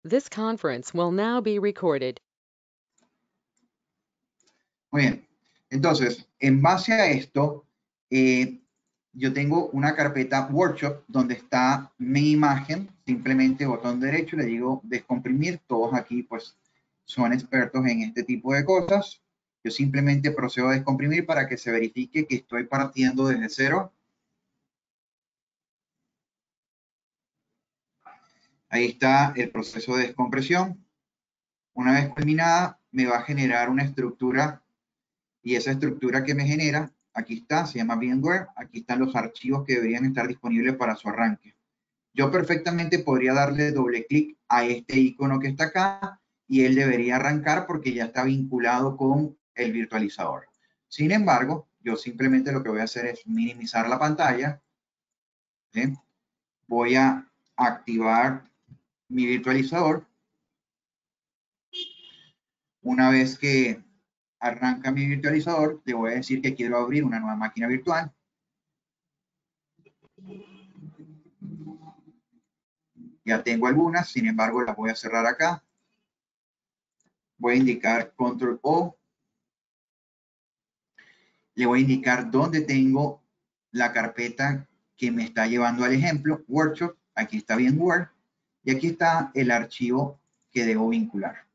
This conference will now be recorded. Muy bien. Entonces, en base a esto, yo tengo una carpeta workshop donde está mi imagen. Simplemente botón derecho, le digo descomprimir. Todos aquí pues son expertos en este tipo de cosas. Yo simplemente procedo a descomprimir para que se verifique que estoy partiendo desde cero. Ahí está el proceso de descompresión. Una vez culminada, me va a generar una estructura, y esa estructura que me genera, aquí está, se llama VMware. Aquí están los archivos que deberían estar disponibles para su arranque. Yo perfectamente podría darle doble clic a este icono que está acá y él debería arrancar porque ya está vinculado con el virtualizador. Sin embargo, yo simplemente lo que voy a hacer es minimizar la pantalla. ¿Sí? Voy a activar mi virtualizador. Una vez que arranca mi virtualizador, le voy a decir que quiero abrir una nueva máquina virtual. Ya tengo algunas, sin embargo, las voy a cerrar acá. Voy a indicar Control O. Le voy a indicar dónde tengo la carpeta que me está llevando al ejemplo, Workshop. Aquí está VMware. Y aquí está el archivo que debo vincular.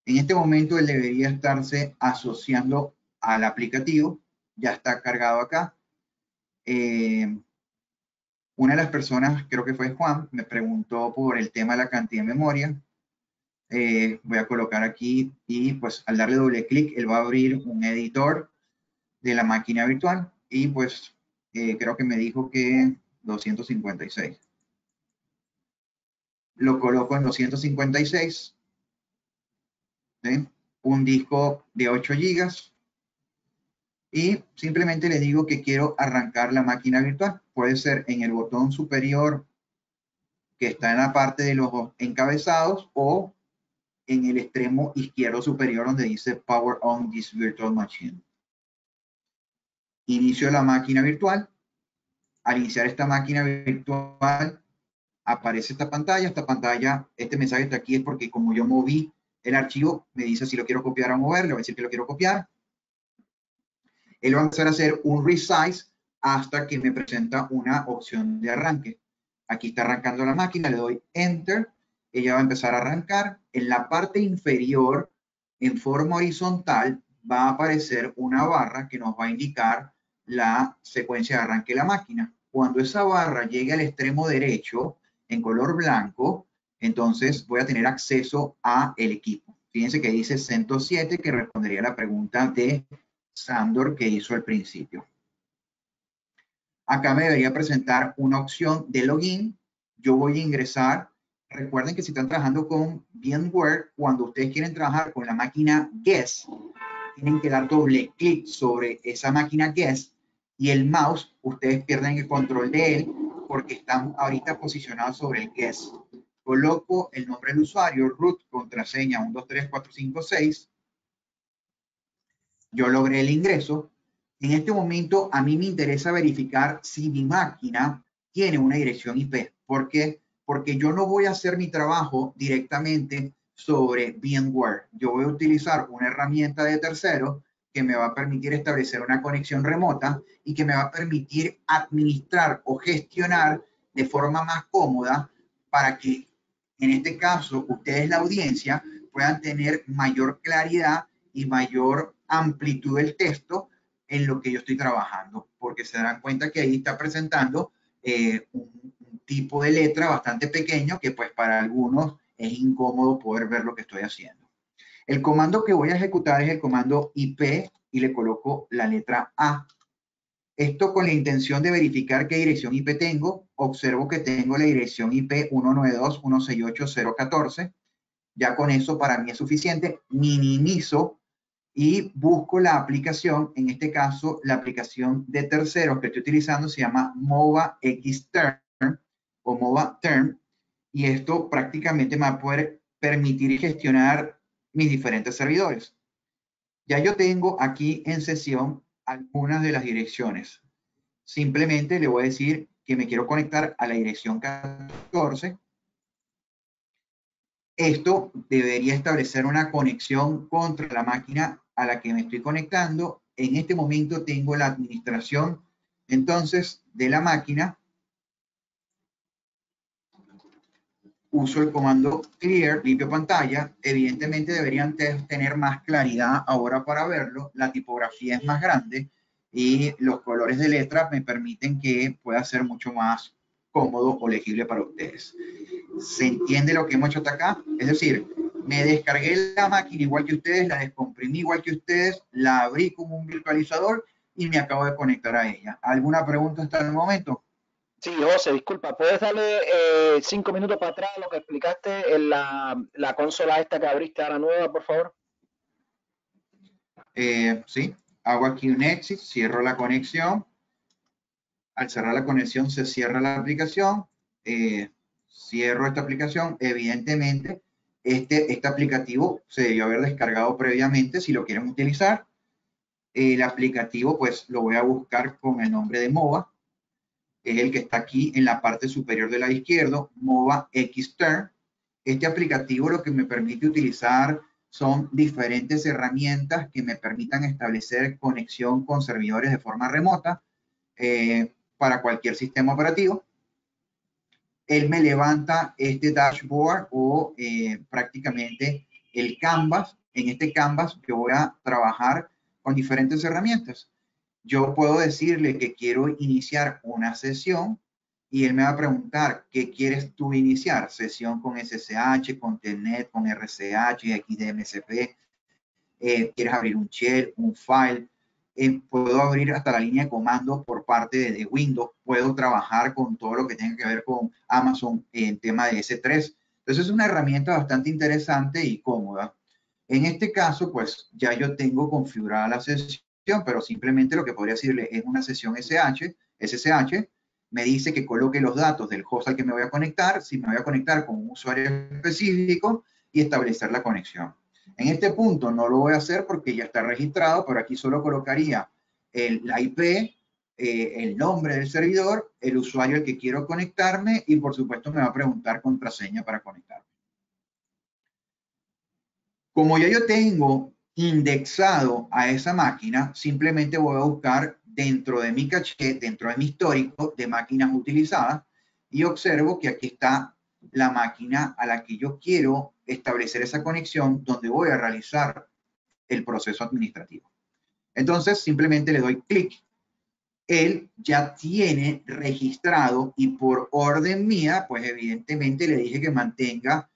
En este momento él debería estarse asociando al aplicativo. Ya está cargado acá. Una de las personas, creo que fue Juan, me preguntó por el tema de la cantidad de memoria. Voy a colocar aquí y pues al darle doble clic, él va a abrir un editor de la máquina virtual y pues creo que me dijo que 256. Lo coloco en 256. ¿Sí? Un disco de 8 gigas y simplemente le digo que quiero arrancar la máquina virtual. Puede ser en el botón superior que está en la parte de los encabezados o en el extremo izquierdo superior donde dice Power on this virtual machine. Inicio la máquina virtual. Al iniciar esta máquina virtual aparece esta pantalla. Este mensaje está aquí es porque como yo moví el archivo, me dice si lo quiero copiar o mover. Le voy a decir que lo quiero copiar. Él va a empezar a hacer un resize hasta que me presenta una opción de arranque. Aquí está arrancando la máquina, le doy Enter. Ella va a empezar a arrancar. En la parte inferior, en forma horizontal, va a aparecer una barra que nos va a indicar la secuencia de arranque de la máquina. Cuando esa barra llegue al extremo derecho, en color blanco, entonces voy a tener acceso a el equipo. Fíjense que dice 107, que respondería a la pregunta de Sandor que hizo al principio. Acá me debería presentar una opción de login. Yo voy a ingresar. Recuerden que si están trabajando con VMware, cuando ustedes quieren trabajar con la máquina guest, tienen que dar doble clic sobre esa máquina guest y el mouse, ustedes pierden el control de él porque están ahorita posicionados sobre el guest. Coloco el nombre del usuario, root, contraseña 123456. Yo logré el ingreso. En este momento a mí me interesa verificar si mi máquina tiene una dirección IP. ¿Por qué? Porque yo no voy a hacer mi trabajo directamente sobre VMware. Yo voy a utilizar una herramienta de tercero que me va a permitir establecer una conexión remota y que me va a permitir administrar o gestionar de forma más cómoda para que, en este caso, ustedes, la audiencia, puedan tener mayor claridad y mayor amplitud del texto en lo que yo estoy trabajando, porque se darán cuenta que ahí está presentando un tipo de letra bastante pequeño que pues para algunos es incómodo poder ver lo que estoy haciendo. El comando que voy a ejecutar es el comando IP y le coloco la letra A. Esto con la intención de verificar qué dirección IP tengo. Observo que tengo la dirección IP 192.168.014. Ya con eso para mí es suficiente. Minimizo y busco la aplicación. En este caso, la aplicación de terceros que estoy utilizando se llama Mova Xterm o Mova Term, y esto prácticamente me va a poder permitir gestionar mis diferentes servidores. Ya yo tengo aquí en sesión algunas de las direcciones. Simplemente le voy a decir que me quiero conectar a la dirección 14 Esto debería establecer una conexión contra la máquina a la que me estoy conectando. En este momento tengo la administración, entonces, de la máquina. Uso el comando clear, limpio pantalla. Evidentemente deberían tener más claridad ahora para verlo. La tipografía es más grande y los colores de letra me permiten que pueda ser mucho más cómodo o legible para ustedes. ¿Se entiende lo que hemos hecho hasta acá? Es decir, me descargué la máquina igual que ustedes, la descomprimí igual que ustedes, la abrí como un virtualizador y me acabo de conectar a ella. ¿Alguna pregunta hasta el momento? Sí, José, disculpa, ¿puedes darle 5 minutos para atrás lo que explicaste en la consola esta que abriste ahora nueva, por favor? Sí, hago aquí un exit, cierro la conexión. Al cerrar la conexión se cierra la aplicación. Cierro esta aplicación. Evidentemente, este aplicativo se debió haber descargado previamente si lo quieren utilizar. El aplicativo, pues lo voy a buscar con el nombre de MOVA. Es el que está aquí en la parte superior de la izquierda, MOVA Xterm. Este aplicativo lo que me permite utilizar son diferentes herramientas que me permitan establecer conexión con servidores de forma remota para cualquier sistema operativo. Él me levanta este dashboard o prácticamente el canvas. En este canvas yo voy a trabajar con diferentes herramientas. Yo puedo decirle que quiero iniciar una sesión y él me va a preguntar, ¿qué quieres tú iniciar? Sesión con SSH, con Telnet, con RCH, XDMCP. ¿Quieres abrir un shell, un file? Puedo abrir hasta la línea de comandos por parte de Windows. Puedo trabajar con todo lo que tenga que ver con Amazon en tema de S3. Entonces es una herramienta bastante interesante y cómoda. En este caso, pues ya yo tengo configurada la sesión, pero simplemente lo que podría decirle es una sesión SSH. Me dice que coloque los datos del host al que me voy a conectar, si me voy a conectar con un usuario específico y establecer la conexión. En este punto no lo voy a hacer porque ya está registrado, pero aquí solo colocaría la IP, el nombre del servidor, el usuario al que quiero conectarme y por supuesto me va a preguntar contraseña para conectarme. Como ya yo tengo indexado a esa máquina, simplemente voy a buscar dentro de mi caché, dentro de mi histórico de máquinas utilizadas y observo que aquí está la máquina a la que yo quiero establecer esa conexión donde voy a realizar el proceso administrativo. Entonces simplemente le doy clic. Él ya tiene registrado y por orden mía, pues evidentemente le dije que mantenga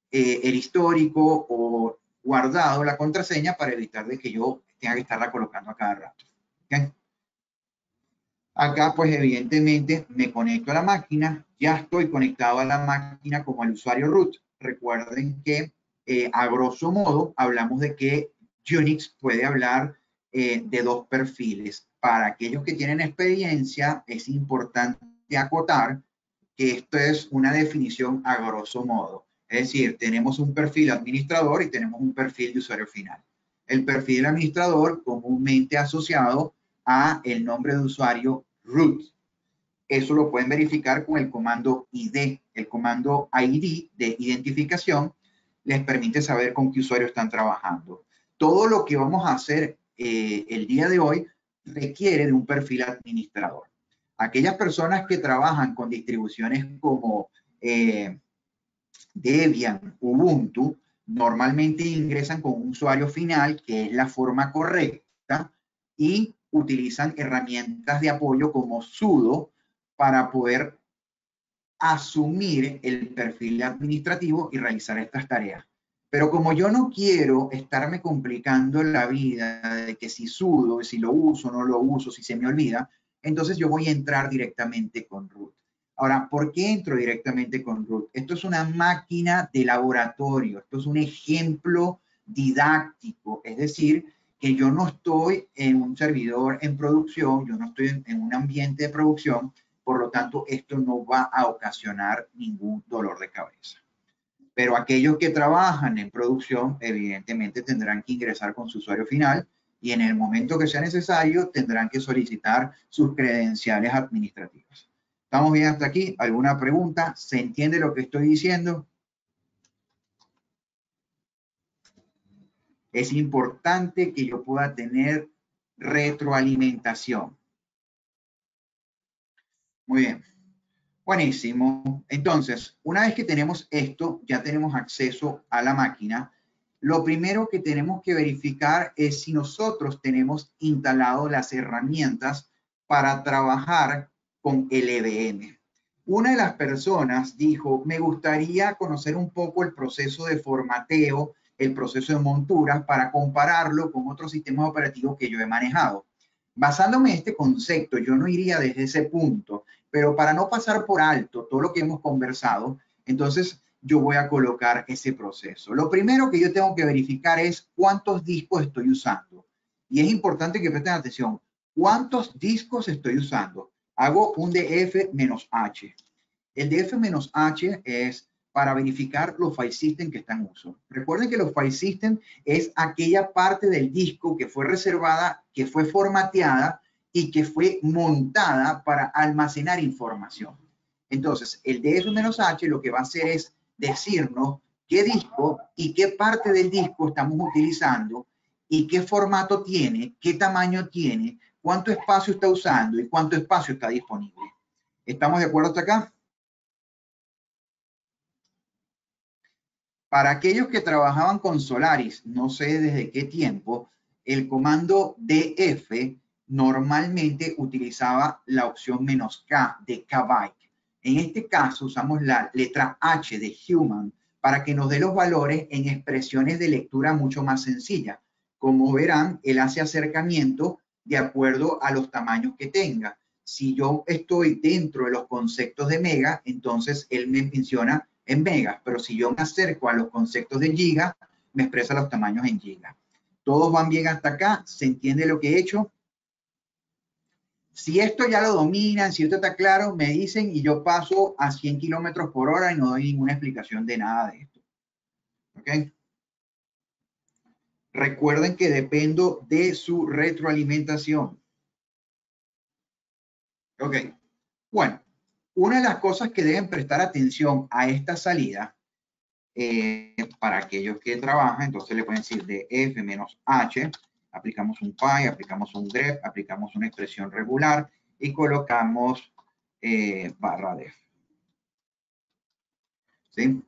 el histórico o guardado la contraseña para evitar de que yo tenga que estarla colocando a cada rato. ¿Okay? Acá, pues evidentemente me conecto a la máquina, ya estoy conectado a la máquina como el usuario root. Recuerden que a grosso modo hablamos de que Unix puede hablar de dos perfiles. Para aquellos que tienen experiencia, es importante acotar que esto es una definición a grosso modo. Es decir, tenemos un perfil administrador y tenemos un perfil de usuario final. El perfil administrador comúnmente asociado a el nombre de usuario root. Eso lo pueden verificar con el comando ID. El comando ID de identificación les permite saber con qué usuario están trabajando. Todo lo que vamos a hacer el día de hoy requiere de un perfil administrador. Aquellas personas que trabajan con distribuciones como Debian, Ubuntu, normalmente ingresan con un usuario final, que es la forma correcta, y utilizan herramientas de apoyo como sudo para poder asumir el perfil administrativo y realizar estas tareas. Pero como yo no quiero estarme complicando la vida de que si sudo, si lo uso, no lo uso, si se me olvida, entonces yo voy a entrar directamente con root. Ahora, ¿por qué entro directamente con root? Esto es una máquina de laboratorio, esto es un ejemplo didáctico, es decir, que yo no estoy en un servidor en producción, yo no estoy en un ambiente de producción, por lo tanto, esto no va a ocasionar ningún dolor de cabeza. Pero aquellos que trabajan en producción, evidentemente tendrán que ingresar con su usuario final y en el momento que sea necesario tendrán que solicitar sus credenciales administrativas. ¿Estamos bien hasta aquí? ¿Alguna pregunta? ¿Se entiende lo que estoy diciendo? Es importante que yo pueda tener retroalimentación. Muy bien. Buenísimo. Entonces, una vez que tenemos esto, ya tenemos acceso a la máquina. Lo primero que tenemos que verificar es si nosotros tenemos instalado las herramientas para trabajar con LVM. Una de las personas dijo, me gustaría conocer un poco el proceso de formateo, el proceso de monturas para compararlo con otros sistemas operativos que yo he manejado. Basándome en este concepto, yo no iría desde ese punto, pero para no pasar por alto todo lo que hemos conversado, entonces yo voy a colocar ese proceso. Lo primero que yo tengo que verificar es cuántos discos estoy usando. Y es importante que presten atención. ¿Cuántos discos estoy usando? Hago un df-h. El df-h es para verificar los file system que están en uso. Recuerden que los file system es aquella parte del disco que fue reservada, que fue formateada y que fue montada para almacenar información. Entonces, el df-h lo que va a hacer es decirnos qué disco y qué parte del disco estamos utilizando y qué formato tiene, qué tamaño tiene, cuánto espacio está usando y cuánto espacio está disponible. ¿Estamos de acuerdo hasta acá? Para aquellos que trabajaban con Solaris, no sé desde qué tiempo, el comando df normalmente utilizaba la opción "-k" de kbyte. En este caso usamos la letra H de human para que nos dé los valores en expresiones de lectura mucho más sencillas. Como verán, él hace acercamiento de acuerdo a los tamaños que tenga. Si yo estoy dentro de los conceptos de mega, entonces él me menciona en megas, pero si yo me acerco a los conceptos de giga, me expresa los tamaños en giga. ¿Todos van bien hasta acá? ¿Se entiende lo que he hecho? Si esto ya lo dominan, si esto está claro, me dicen y yo paso a 100 kilómetros por hora y no doy ninguna explicación de nada de esto. ¿Ok? Recuerden que dependo de su retroalimentación. Ok. Bueno, una de las cosas que deben prestar atención a esta salida, para aquellos que trabajan, entonces le pueden decir df-h, aplicamos un pi, aplicamos un grep, aplicamos una expresión regular y colocamos barra def. ¿Sí?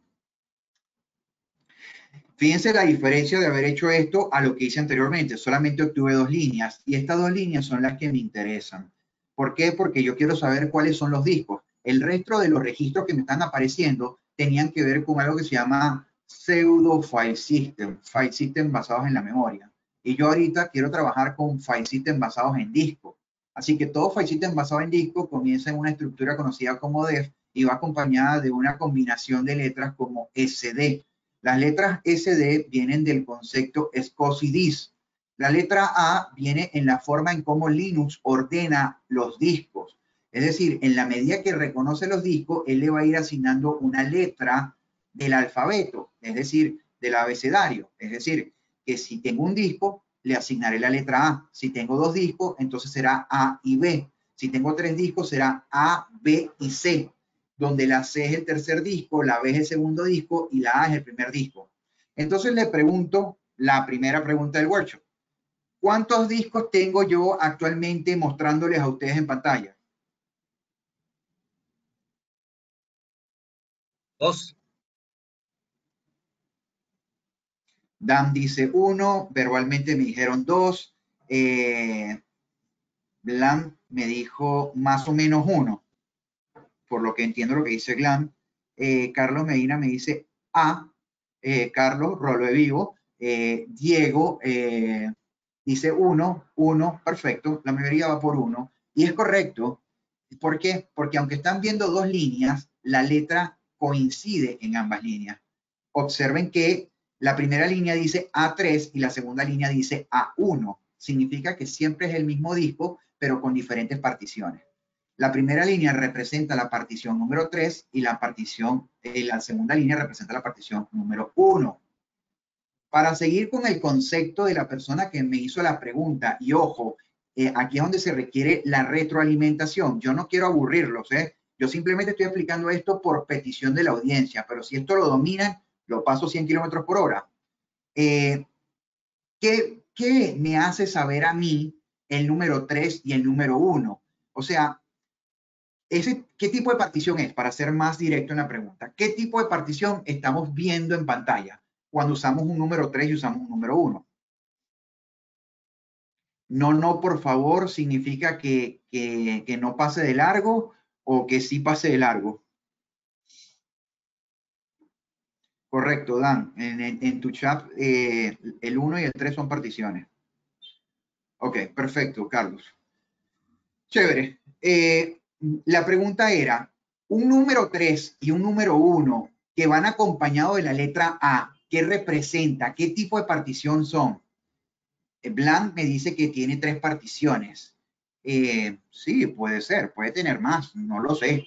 Fíjense la diferencia de haber hecho esto a lo que hice anteriormente. Solamente obtuve 2 líneas y estas 2 líneas son las que me interesan. ¿Por qué? Porque yo quiero saber cuáles son los discos. El resto de los registros que me están apareciendo tenían que ver con algo que se llama pseudo file system basados en la memoria. Y yo ahorita quiero trabajar con file system basados en disco. Así que todo file system basado en disco comienza en una estructura conocida como def y va acompañada de una combinación de letras como SD. Las letras SD vienen del concepto SCSI-DIS. La letra A viene en la forma en cómo Linux ordena los discos. Es decir, en la medida que reconoce los discos, él le va a ir asignando una letra del alfabeto, es decir, del abecedario. Es decir, que si tengo un disco, le asignaré la letra A. Si tengo 2 discos, entonces será A y B. Si tengo 3 discos, será A, B y C, donde la C es el tercer disco, la B es el segundo disco y la A es el primer disco. Entonces le pregunto la primera pregunta del workshop. ¿Cuántos discos tengo yo actualmente mostrándoles a ustedes en pantalla? 2. Dan dice 1, verbalmente me dijeron 2. Blan me dijo más o menos 1, por lo que entiendo lo que dice Glam. Carlos Medina me dice A. Carlos, rolo de vivo. Diego dice 1, perfecto. La mayoría va por 1. Y es correcto. ¿Por qué? Porque aunque están viendo 2 líneas, la letra coincide en ambas líneas. Observen que la primera línea dice A3 y la segunda línea dice A1. Significa que siempre es el mismo disco, pero con diferentes particiones. La primera línea representa la partición número 3 y la segunda línea representa la partición número 1. Para seguir con el concepto de la persona que me hizo la pregunta, y ojo, aquí es donde se requiere la retroalimentación. Yo no quiero aburrirlos, yo simplemente estoy explicando esto por petición de la audiencia, pero si esto lo dominan, lo paso 100 kilómetros por hora. ¿Qué me hace saber a mí el número 3 y el número 1? O sea, ¿qué tipo de partición es? Para ser más directo en la pregunta, ¿qué tipo de partición estamos viendo en pantalla cuando usamos un número 3 y usamos un número 1? No, por favor, significa que no pase de largo o que sí pase de largo. Correcto, Dan. En tu chat, el 1 y el 3 son particiones. Ok, perfecto, Carlos. Chévere. La pregunta era, un número 3 y un número 1 que van acompañados de la letra A, ¿qué representa? ¿Qué tipo de partición son? Blanc me dice que tiene 3 particiones. Sí, puede ser, puede tener más, no lo sé.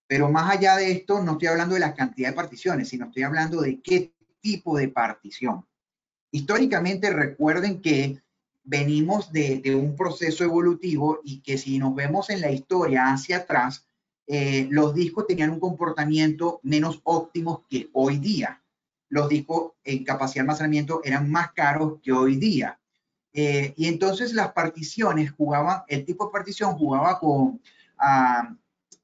Pero más allá de esto, no estoy hablando de la cantidad de particiones, sino estoy hablando de qué tipo de partición. Históricamente, recuerden que venimos de un proceso evolutivo y que si nos vemos en la historia hacia atrás, los discos tenían un comportamiento menos óptimo que hoy día. Los discos en capacidad de almacenamiento eran más caros que hoy día. Y entonces las particiones jugaban, el tipo de partición jugaba con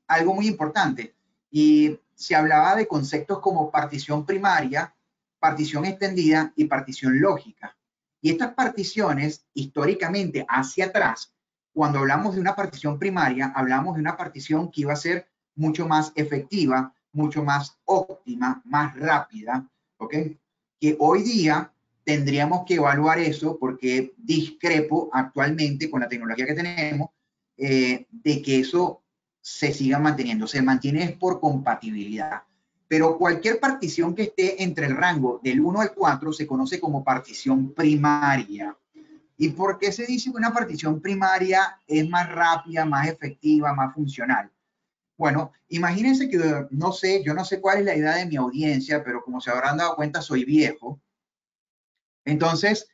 algo muy importante. Y se hablaba de conceptos como partición primaria, partición extendida y partición lógica. Y estas particiones, históricamente, hacia atrás, cuando hablamos de una partición primaria, hablamos de una partición que iba a ser mucho más efectiva, mucho más óptima, más rápida, ¿ok? Que hoy día tendríamos que evaluar eso porque discrepo actualmente con la tecnología que tenemos de que eso se siga manteniendo. Se mantiene por compatibilidad. Pero cualquier partición que esté entre el rango del 1 al 4 se conoce como partición primaria. ¿Y por qué se dice que una partición primaria es más rápida, más efectiva, más funcional? Bueno, imagínense que, no sé, yo no sé cuál es la edad de mi audiencia, pero como se habrán dado cuenta, soy viejo. Entonces,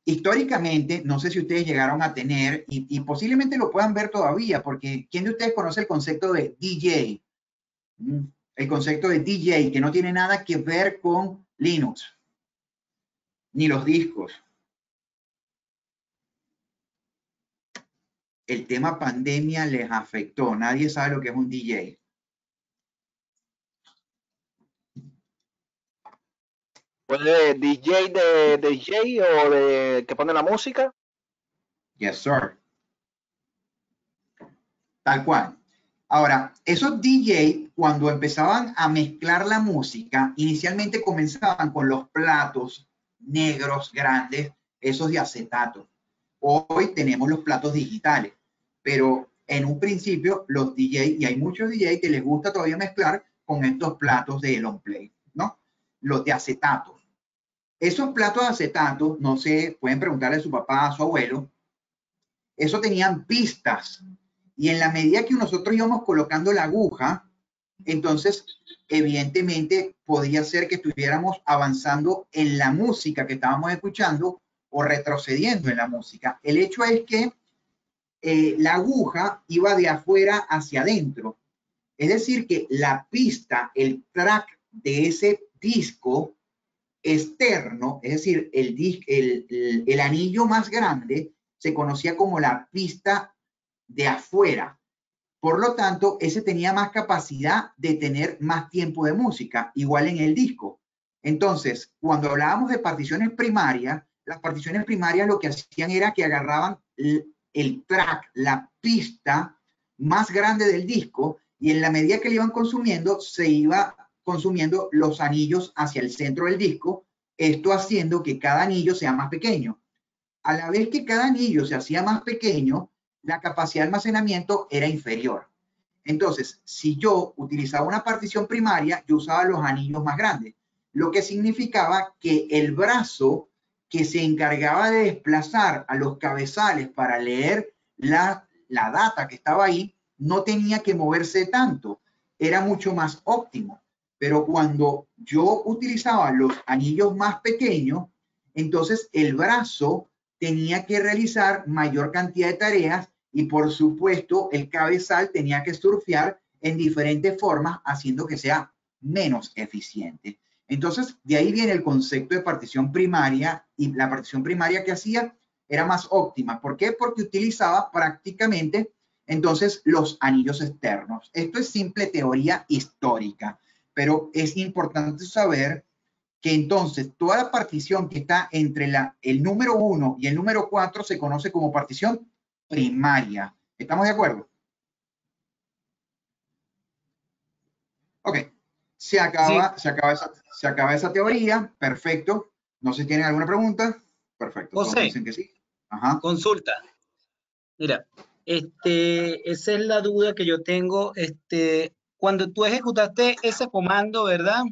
históricamente, no sé si ustedes llegaron a tener, y posiblemente lo puedan ver todavía, porque ¿quién de ustedes conoce el concepto de DJ? El concepto de DJ, que no tiene nada que ver con Linux, ni los discos. El tema pandemia les afectó. Nadie sabe lo que es un DJ. ¿Pues de DJ de DJ o de que pone la música? Yes, sir. Tal cual. Ahora, esos DJ, cuando empezaban a mezclar la música, inicialmente comenzaban con los platos negros grandes, esos de acetato. Hoy tenemos los platos digitales, pero en un principio los DJ, y hay muchos DJ que les gusta todavía mezclar con estos platos de long play, ¿no? Los de acetato. Esos platos de acetato, no sé, pueden preguntarle a su papá, a su abuelo, eso tenían pistas. Y en la medida que nosotros íbamos colocando la aguja, entonces, evidentemente, podía ser que estuviéramos avanzando en la música que estábamos escuchando o retrocediendo en la música. El hecho es que la aguja iba de afuera hacia adentro. Es decir, que la pista, el track de ese disco externo, es decir, el anillo más grande, se conocía como la pista de afuera. Por lo tanto, ese tenía más capacidad de tener más tiempo de música, igual en el disco. Entonces, cuando hablábamos de particiones primarias, las particiones primarias lo que hacían era que agarraban el track, la pista más grande del disco, y en la medida que le iban consumiendo, se iba consumiendo los anillos hacia el centro del disco, esto haciendo que cada anillo sea más pequeño. A la vez que cada anillo se hacía más pequeño, la capacidad de almacenamiento era inferior. Entonces, si yo utilizaba una partición primaria, yo usaba los anillos más grandes, lo que significaba que el brazo que se encargaba de desplazar a los cabezales para leer la data que estaba ahí, no tenía que moverse tanto, era mucho más óptimo. Pero cuando yo utilizaba los anillos más pequeños, entonces el brazo tenía que realizar mayor cantidad de tareas y por supuesto el cabezal tenía que surfear en diferentes formas, haciendo que sea menos eficiente. Entonces, de ahí viene el concepto de partición primaria, y la partición primaria que hacía era más óptima. ¿Por qué? Porque utilizaba prácticamente entonces los anillos externos. Esto es simple teoría histórica, pero es importante saber que entonces toda la partición que está entre el número 1 y el número 4 se conoce como partición primaria. ¿Estamos de acuerdo? Ok, se Sí, acaba esa teoría. Perfecto. No sé si tienen alguna pregunta. Perfecto, todos me José, dicen que sí. Ajá. consulta. Mira, esa es la duda que yo tengo. Cuando tú ejecutaste ese comando, ¿verdad?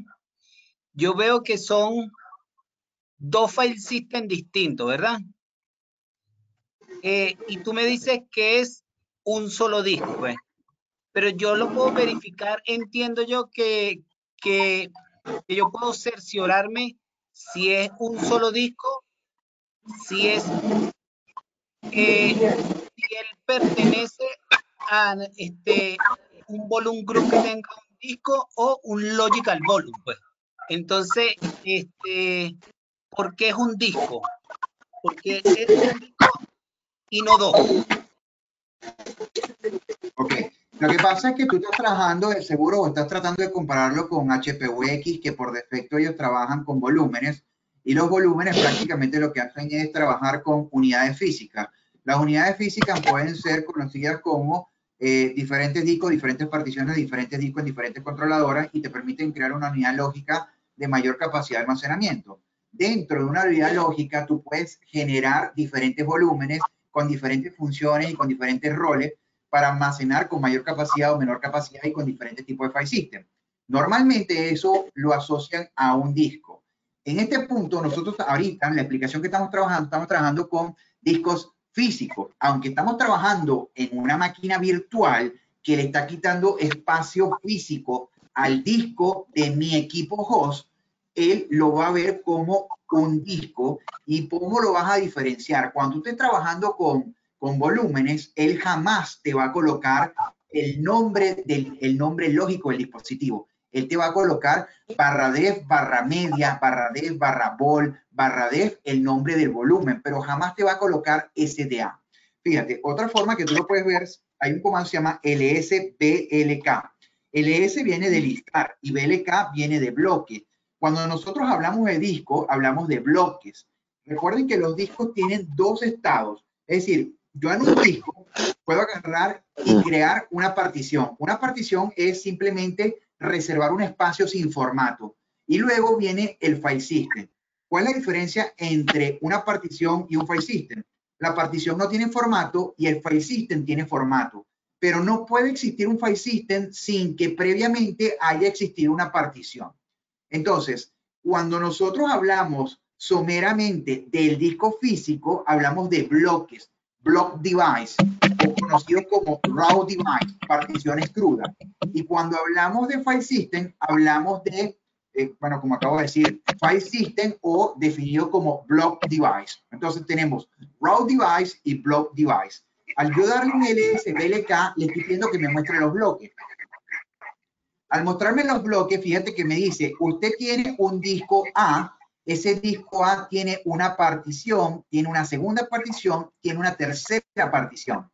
Yo veo que son dos file system distintos, ¿verdad? Y tú me dices que es un solo disco, pues. Pero yo lo puedo verificar, entiendo yo que yo puedo cerciorarme si es un solo disco, si es si él pertenece a un volume group que tenga un disco o un logical volume, pues. Entonces, ¿por qué es un disco? Porque es un disco y no dos. Ok. Lo que pasa es que tú estás trabajando de seguro o estás tratando de compararlo con HPUX, que por defecto ellos trabajan con volúmenes, y los volúmenes prácticamente lo que hacen es trabajar con unidades físicas. Las unidades físicas pueden ser conocidas como diferentes discos, diferentes particiones, diferentes discos en diferentes controladoras y te permiten crear una unidad lógica de mayor capacidad de almacenamiento. Dentro de una unidad lógica tú puedes generar diferentes volúmenes con diferentes funciones y con diferentes roles para almacenar con mayor capacidad o menor capacidad y con diferentes tipos de file system. Normalmente eso lo asocian a un disco. En este punto, nosotros ahorita, en la explicación que estamos trabajando con discos físicos. Aunque estamos trabajando en una máquina virtual que le está quitando espacio físico al disco de mi equipo host, él lo va a ver como un disco. ¿Y cómo lo vas a diferenciar? Cuando estés trabajando con volúmenes, él jamás te va a colocar el nombre lógico del dispositivo. Él te va a colocar /def, /media, /def, /vol, /def, el nombre del volumen, pero jamás te va a colocar SDA. Fíjate, otra forma que tú lo puedes ver, hay un comando que se llama lsblk. ls viene de listar y blk viene de bloque. Cuando nosotros hablamos de disco, hablamos de bloques. Recuerden que los discos tienen dos estados. Es decir, yo en un disco puedo agarrar y crear una partición. Una partición es simplemente reservar un espacio sin formato. Y luego viene el file system. ¿Cuál es la diferencia entre una partición y un file system? La partición no tiene formato y el file system tiene formato. Pero no puede existir un file system sin que previamente haya existido una partición. Entonces, cuando nosotros hablamos someramente del disco físico, hablamos de bloques, block device, o conocido como raw device, particiones crudas. Y cuando hablamos de file system, hablamos de, bueno, como acabo de decir, file system o definido como block device. Entonces tenemos raw device y block device. Al yo darle un LSBLK, le estoy pidiendo que me muestre los bloques. Al mostrarme los bloques, fíjate que me dice, usted tiene un disco A, ese disco A tiene una partición, tiene una segunda partición, tiene una tercera partición.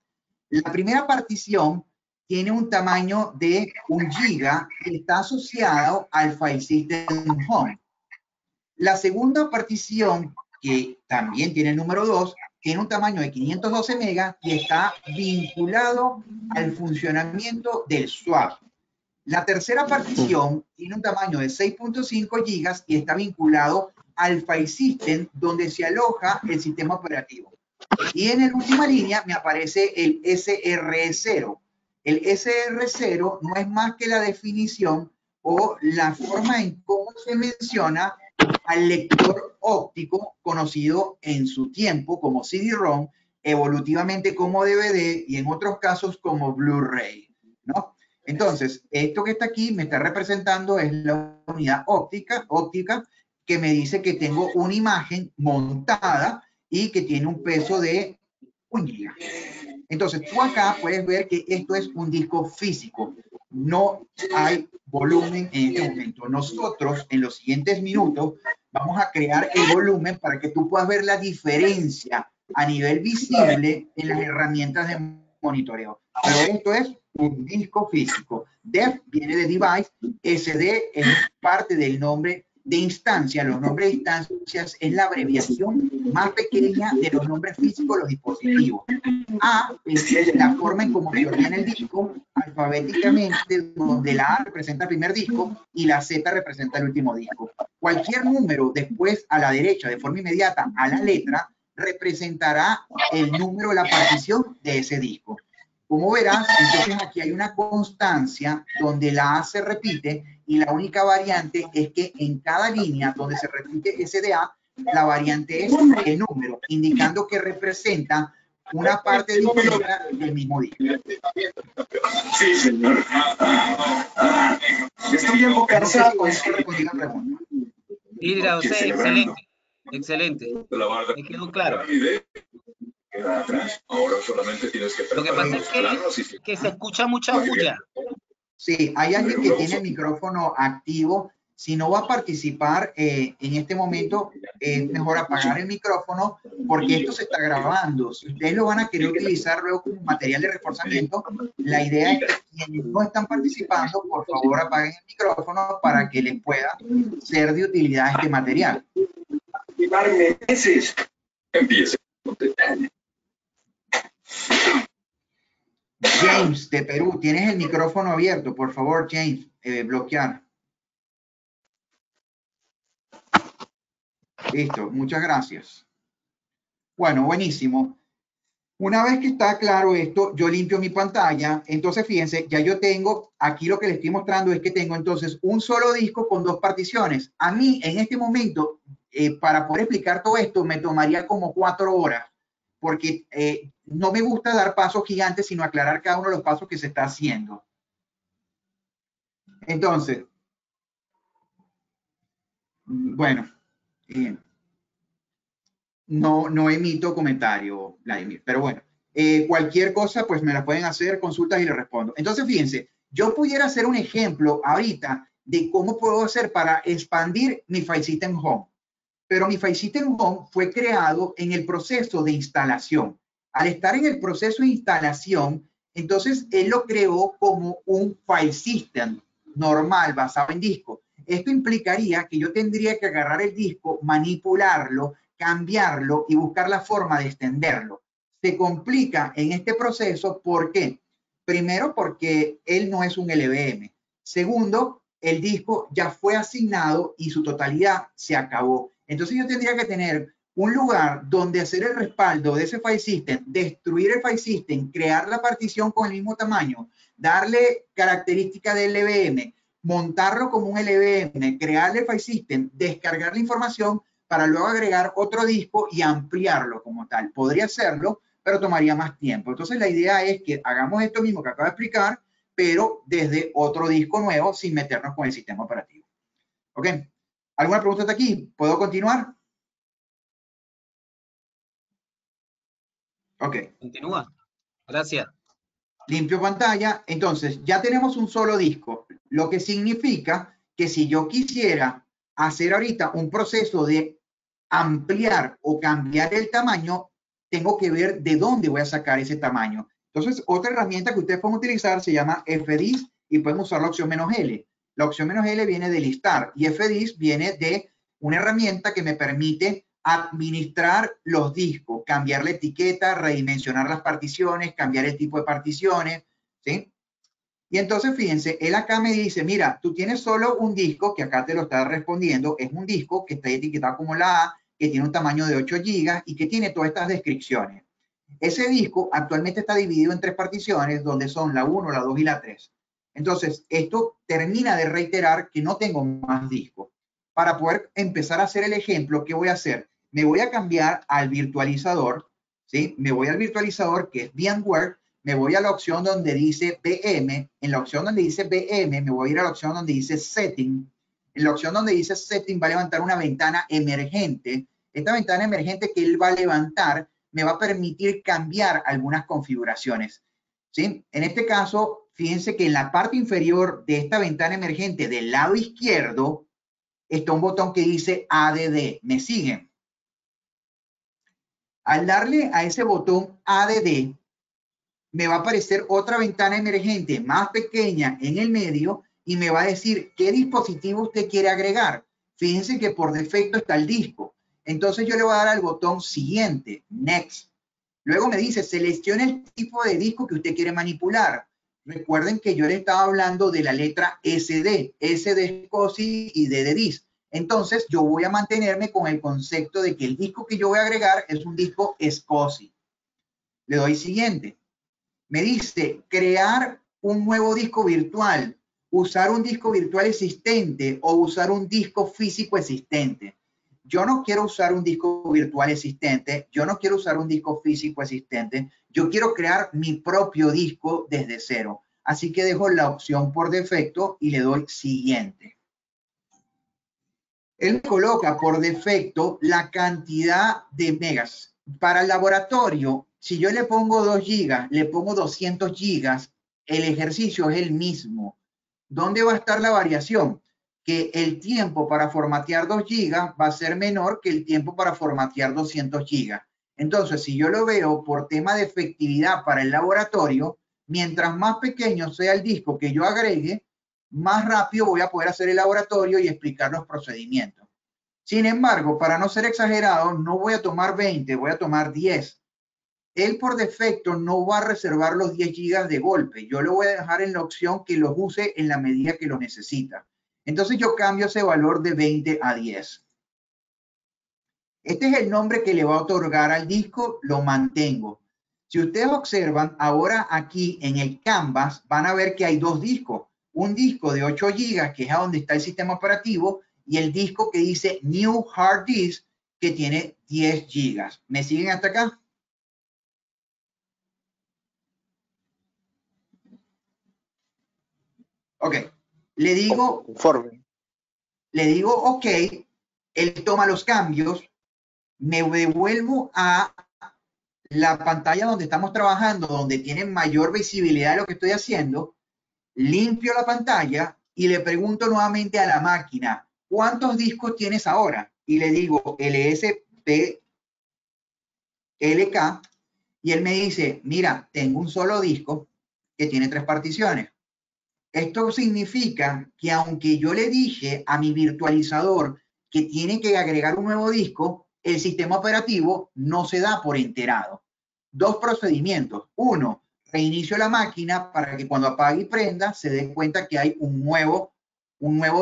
La primera partición tiene un tamaño de 1 giga y está asociado al file system home. La segunda partición, que también tiene el número 2, tiene un tamaño de 512 megas y está vinculado al funcionamiento del swap. La tercera partición tiene un tamaño de 6.5 gigas y está vinculado al file system donde se aloja el sistema operativo. Y en la última línea me aparece el SR0. El SR0 no es más que la definición o la forma en cómo se menciona al lector óptico conocido en su tiempo como CD-ROM, evolutivamente como DVD y en otros casos como Blu-ray, ¿no? Entonces, esto que está aquí me está representando es la unidad óptica que me dice que tengo una imagen montada y que tiene un peso de 1 giga. Entonces, tú acá puedes ver que esto es un disco físico. no hay volumen en este momento. Nosotros en los siguientes minutos vamos a crear el volumen para que tú puedas ver la diferencia a nivel visible en las herramientas de monitoreo. Pero esto es un disco físico. DEF viene de device, SD es parte del nombre de instancia. Los nombres de instancias es la abreviación más pequeña de los nombres físicos de los dispositivos. A es la forma en cómo se ordena el disco alfabéticamente, donde la A representa el primer disco y la Z representa el último disco. Cualquier número después a la derecha, de forma inmediata a la letra, representará el número de la partición de ese disco. Como verás, entonces aquí hay una constancia donde la A se repite y la única variante es que en cada línea donde se repite SDA, la variante es el número, indicando que representa una parte distinta del mismo disco. Sí, señor. Estoy algo cansado. No sé si respondí la pregunta. Mira, o sea, excelente, excelente. Me quedó claro. Ahora solamente tienes que Lo que pasa es que se escucha mucha bulla. Sí, hay alguien que tiene el micrófono activo. Si no va a participar en este momento, es mejor apagar el micrófono porque esto se está grabando. Si ustedes lo van a querer utilizar luego como material de reforzamiento, la idea es que quienes no están participando, por favor apaguen el micrófono para que les pueda ser de utilidad este material. Empiece. James, de Perú, tienes el micrófono abierto. Por favor, James, bloquear. Listo, muchas gracias. Bueno, buenísimo. Una vez que está claro esto, yo limpio mi pantalla. Entonces, fíjense, ya yo tengo, aquí lo que les estoy mostrando es que tengo entonces un solo disco con dos particiones. A mí, en este momento, para poder explicar todo esto, me tomaría como 4 horas, porque no me gusta dar pasos gigantes, sino aclarar cada uno de los pasos que se está haciendo. Entonces, bueno, no emito comentario, Vladimir, pero bueno, cualquier cosa, pues me la pueden hacer, consultas y les respondo. Entonces, fíjense, yo pudiera hacer un ejemplo ahorita de cómo puedo hacer para expandir mi File System Home. Pero mi File System Home fue creado en el proceso de instalación. Al estar en el proceso de instalación, entonces él lo creó como un File System normal basado en disco. Esto implicaría que yo tendría que agarrar el disco, manipularlo, cambiarlo y buscar la forma de extenderlo. Se complica en este proceso, ¿por qué? Primero, porque él no es un LVM. Segundo, el disco ya fue asignado y su totalidad se acabó. Entonces yo tendría que tener un lugar donde hacer el respaldo de ese file system, destruir el file system, crear la partición con el mismo tamaño, darle características del LVM, montarlo como un LVM, crearle el file system, descargar la información para luego agregar otro disco y ampliarlo como tal. Podría hacerlo, pero tomaría más tiempo. Entonces la idea es que hagamos esto mismo que acabo de explicar, pero desde otro disco nuevo sin meternos con el sistema operativo. ¿Ok? ¿Alguna pregunta hasta aquí? ¿Puedo continuar? Ok. Continúa. Gracias. Limpio pantalla. Entonces, ya tenemos un solo disco, lo que significa que si yo quisiera hacer ahorita un proceso de ampliar o cambiar el tamaño, tengo que ver de dónde voy a sacar ese tamaño. Entonces, otra herramienta que ustedes pueden utilizar se llama FDIS y pueden usar la opción "-L". La opción "-L" viene de listar y FDIS viene de una herramienta que me permite administrar los discos, cambiar la etiqueta, redimensionar las particiones, cambiar el tipo de particiones, ¿sí? Y entonces, fíjense, él acá me dice, mira, tú tienes solo un disco, que acá te lo está respondiendo, es un disco que está etiquetado como la A, que tiene un tamaño de 8 GB y que tiene todas estas descripciones. Ese disco actualmente está dividido en 3 particiones, donde son la 1, la 2 y la 3. Entonces, esto termina de reiterar que no tengo más discos. Para poder empezar a hacer el ejemplo, ¿qué voy a hacer? Me voy a cambiar al virtualizador, ¿sí? Me voy al virtualizador, que es VMware, me voy a la opción donde dice VM. En la opción donde dice VM, me voy a ir a la opción donde dice Setting. En la opción donde dice Setting va a levantar una ventana emergente. Esta ventana emergente que él va a levantar me va a permitir cambiar algunas configuraciones, ¿sí? En este caso, fíjense que en la parte inferior de esta ventana emergente del lado izquierdo está un botón que dice ADD. ¿Me siguen? Al darle a ese botón ADD, me va a aparecer otra ventana emergente más pequeña en el medio y me va a decir qué dispositivo usted quiere agregar. Fíjense que por defecto está el disco. Entonces yo le voy a dar al botón siguiente, Next. Luego me dice, seleccione el tipo de disco que usted quiere manipular. Recuerden que yo le estaba hablando de la letra SD. S de SCSI y D de disk. Entonces yo voy a mantenerme con el concepto de que el disco que yo voy a agregar es un disco SCSI. Le doy siguiente. Me dice, crear un nuevo disco virtual, usar un disco virtual existente o usar un disco físico existente. Yo no quiero usar un disco virtual existente, yo no quiero usar un disco físico existente, yo quiero crear mi propio disco desde cero. Así que dejo la opción por defecto y le doy siguiente. Él me coloca por defecto la cantidad de megas. Para el laboratorio, si yo le pongo 2 gigas, le pongo 200 gigas, el ejercicio es el mismo. ¿Dónde va a estar la variación? Que el tiempo para formatear 2 gigas va a ser menor que el tiempo para formatear 200 gigas. Entonces, si yo lo veo por tema de efectividad para el laboratorio, mientras más pequeño sea el disco que yo agregue, más rápido voy a poder hacer el laboratorio y explicar los procedimientos. Sin embargo, para no ser exagerado, no voy a tomar 20, voy a tomar 10. Él por defecto no va a reservar los 10 gigas de golpe. Yo lo voy a dejar en la opción que los use en la medida que lo necesita. Entonces yo cambio ese valor de 20 a 10. Este es el nombre que le va a otorgar al disco, lo mantengo. Si ustedes observan, ahora aquí en el Canvas van a ver que hay 2 discos. Un disco de 8 gigas, que es a donde está el sistema operativo, y el disco que dice New Hard Disk, que tiene 10 gigas. ¿Me siguen hasta acá? Ok. Le digo ok, él toma los cambios, me devuelvo a la pantalla donde estamos trabajando, donde tiene mayor visibilidad de lo que estoy haciendo, limpio la pantalla y le pregunto nuevamente a la máquina, ¿cuántos discos tienes ahora? Y le digo LSPLK y él me dice, mira, tengo un solo disco que tiene 3 particiones. Esto significa que aunque yo le dije a mi virtualizador que tiene que agregar un nuevo disco, el sistema operativo no se da por enterado. 2 procedimientos. 1, reinicio la máquina para que cuando apague y prenda se dé cuenta que hay un nuevo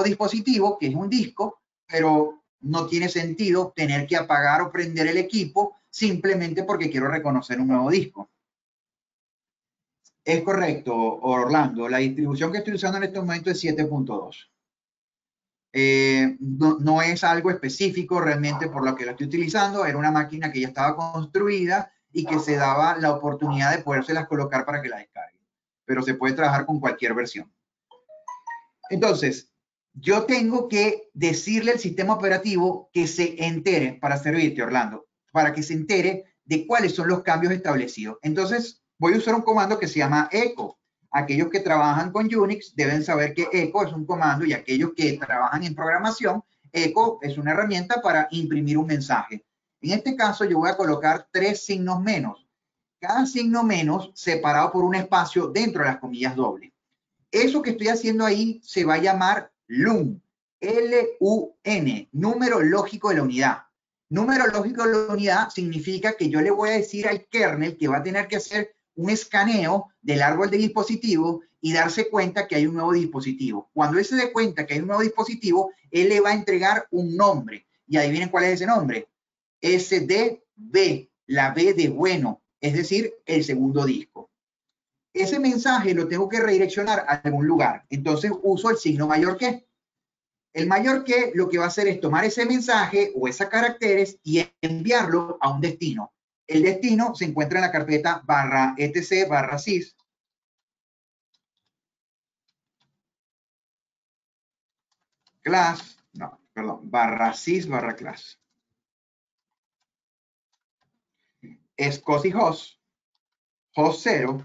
dispositivo, que es un disco, pero no tiene sentido tener que apagar o prender el equipo simplemente porque quiero reconocer un nuevo disco. Es correcto, Orlando. La distribución que estoy usando en este momento es 7.2. No es algo específico realmente por lo que lo estoy utilizando. Era una máquina que ya estaba construida y que se daba la oportunidad de podérselas colocar para que la descarguen. Pero se puede trabajar con cualquier versión. Entonces, yo tengo que decirle al sistema operativo que se entere, para servirte, Orlando, para que se entere de cuáles son los cambios establecidos. Entonces, voy a usar un comando que se llama echo. Aquellos que trabajan con Unix deben saber que echo es un comando y aquellos que trabajan en programación, echo es una herramienta para imprimir un mensaje. En este caso, yo voy a colocar 3 signos menos. Cada signo menos separado por un espacio dentro de las comillas dobles. Eso que estoy haciendo ahí se va a llamar LUN, L-U-N, número lógico de la unidad. Número lógico de la unidad significa que yo le voy a decir al kernel que va a tener que hacer un escaneo del árbol de dispositivo y darse cuenta que hay un nuevo dispositivo. Cuando él se dé cuenta que hay un nuevo dispositivo, él le va a entregar un nombre. Y adivinen cuál es ese nombre. SDB, la B de bueno, es decir, el segundo disco. Ese mensaje lo tengo que redireccionar a algún lugar. Entonces uso el signo mayor que. El mayor que lo que va a hacer es tomar ese mensaje o esos caracteres y enviarlo a un destino. El destino se encuentra en la carpeta /etc/sys. Class, no, perdón, /sys/class. SCSI host 0.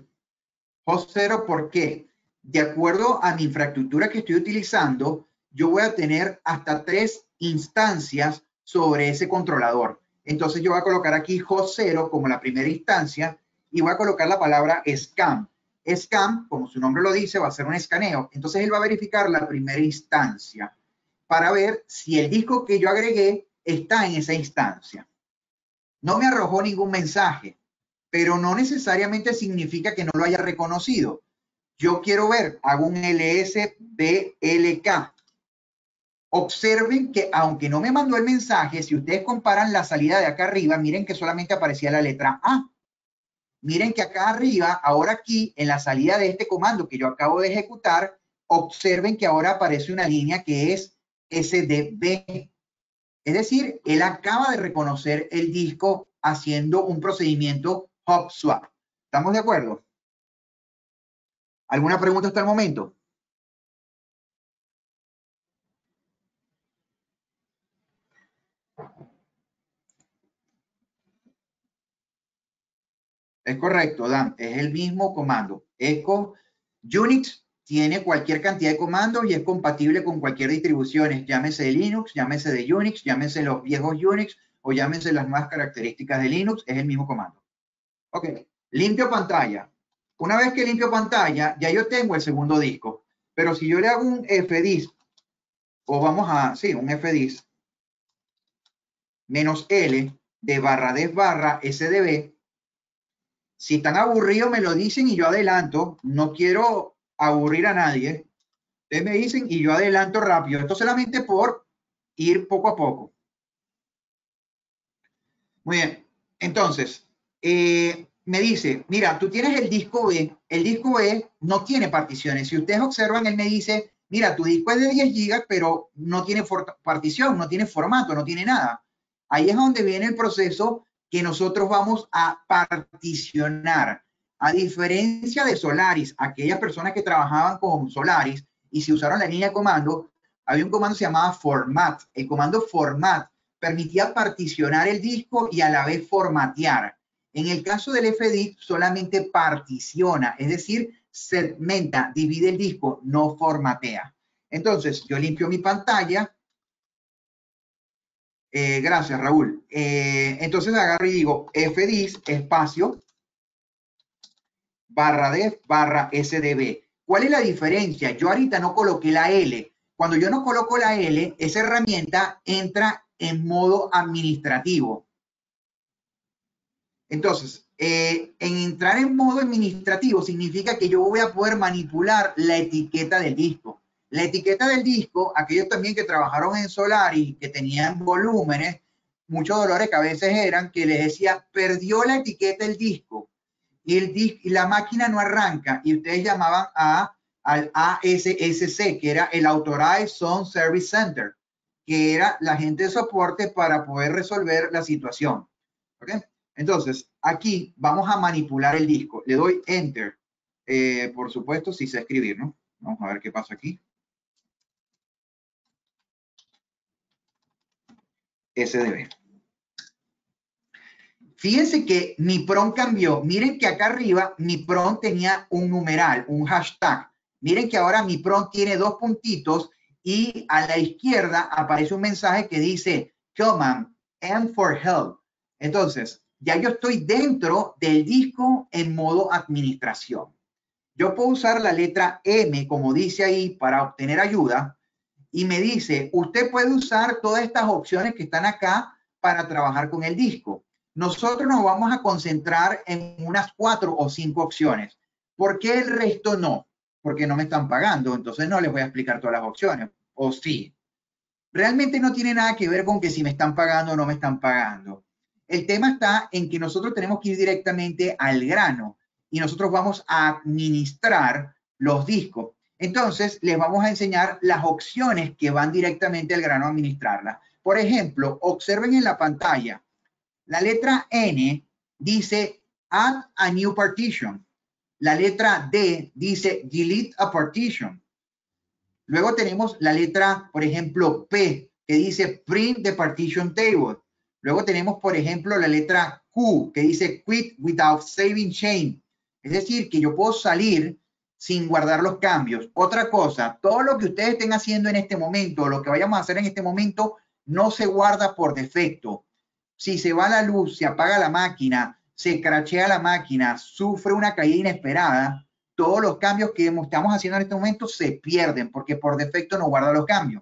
Host 0, ¿por qué? de acuerdo a mi infraestructura que estoy utilizando, yo voy a tener hasta 3 instancias sobre ese controlador. Entonces yo voy a colocar aquí host 0 como la primera instancia y voy a colocar la palabra scan. Scan, como su nombre lo dice, va a ser un escaneo. Entonces él va a verificar la primera instancia para ver si el disco que yo agregué está en esa instancia. No me arrojó ningún mensaje, pero no necesariamente significa que no lo haya reconocido. Yo quiero ver, hago un lsblk. Observen que aunque no me mandó el mensaje, si ustedes comparan la salida de acá arriba, miren que solamente aparecía la letra A. Miren que acá arriba, ahora aquí, en la salida de este comando que yo acabo de ejecutar, observen que ahora aparece una línea que es SDB. Es decir, él acaba de reconocer el disco haciendo un procedimiento hop swap. ¿Estamos de acuerdo? ¿Alguna pregunta hasta el momento? Es correcto, Dan. Es el mismo comando. Echo Unix tiene cualquier cantidad de comandos y es compatible con cualquier distribución. Llámese de Linux, llámese de Unix, llámese los viejos Unix o llámese las nuevas características de Linux. Es el mismo comando. Ok. Limpio pantalla. Una vez que limpio pantalla, ya yo tengo el segundo disco. Pero si yo le hago un fdisk, o vamos a, sí, un fdisk, -L de /dev /sdb, si están aburridos me lo dicen y yo adelanto. No quiero aburrir a nadie. Ustedes me dicen y yo adelanto rápido. Esto solamente por ir poco a poco. Muy bien. Entonces, me dice, mira, tú tienes el disco B. El disco B no tiene particiones. Si ustedes observan, él me dice, mira, tu disco es de 10 GB, pero no tiene partición, no tiene formato, no tiene nada. Ahí es donde viene el proceso que nosotros vamos a particionar. A diferencia de Solaris, aquellas personas que trabajaban con Solaris y si usaron la línea de comando, había un comando que se llamaba format. El comando format permitía particionar el disco y a la vez formatear. En el caso del fdisk solamente particiona, es decir, segmenta, divide el disco, no formatea. Entonces, yo limpio mi pantalla. Gracias, Raúl. Entonces agarro y digo fdisk espacio /dev /sdb. ¿Cuál es la diferencia? Yo ahorita no coloqué la L. Cuando yo no coloco la L, esa herramienta entra en modo administrativo. Entonces, en entrar en modo administrativo significa que yo voy a poder manipular la etiqueta del disco. La etiqueta del disco, aquellos también que trabajaron en Solaris, que tenían volúmenes, muchos dolores que a veces eran que les decía, perdió la etiqueta del disco y la máquina no arranca y ustedes llamaban al ASSC, que era el Authorized Zone Service Center, que era la gente de soporte para poder resolver la situación. ¿Okay? Entonces, aquí vamos a manipular el disco. Le doy Enter. Por supuesto, si sé escribir, ¿no? Vamos a ver qué pasa aquí. SDB. Fíjense que mi PROM cambió. Miren que acá arriba mi PROM tenía un numeral, un hashtag. Miren que ahora mi PROM tiene 2 puntitos y a la izquierda aparece un mensaje que dice Command M for Help. Entonces, ya yo estoy dentro del disco en modo administración. Yo puedo usar la letra M, como dice ahí, para obtener ayuda. Y me dice, usted puede usar todas estas opciones que están acá para trabajar con el disco. Nosotros nos vamos a concentrar en unas 4 o 5 opciones. ¿Por qué el resto no? Porque no me están pagando, entonces no les voy a explicar todas las opciones. ¿O sí? Realmente no tiene nada que ver con que si me están pagando o no me están pagando. El tema está en que nosotros tenemos que ir directamente al grano y nosotros vamos a administrar los discos. Entonces, les vamos a enseñar las opciones que van directamente al grano a administrarlas. Por ejemplo, observen en la pantalla. La letra N dice Add a new partition. La letra D dice Delete a partition. Luego tenemos la letra, por ejemplo, P, que dice Print the partition table. Luego tenemos, por ejemplo, la letra Q, que dice Quit without saving chain. Es decir, que yo puedo salir sin guardar los cambios. Otra cosa, todo lo que ustedes estén haciendo en este momento, lo que vayamos a hacer en este momento, no se guarda por defecto. Si se va la luz, se apaga la máquina, se crachea la máquina, sufre una caída inesperada, todos los cambios que estamos haciendo en este momento se pierden porque por defecto no guarda los cambios.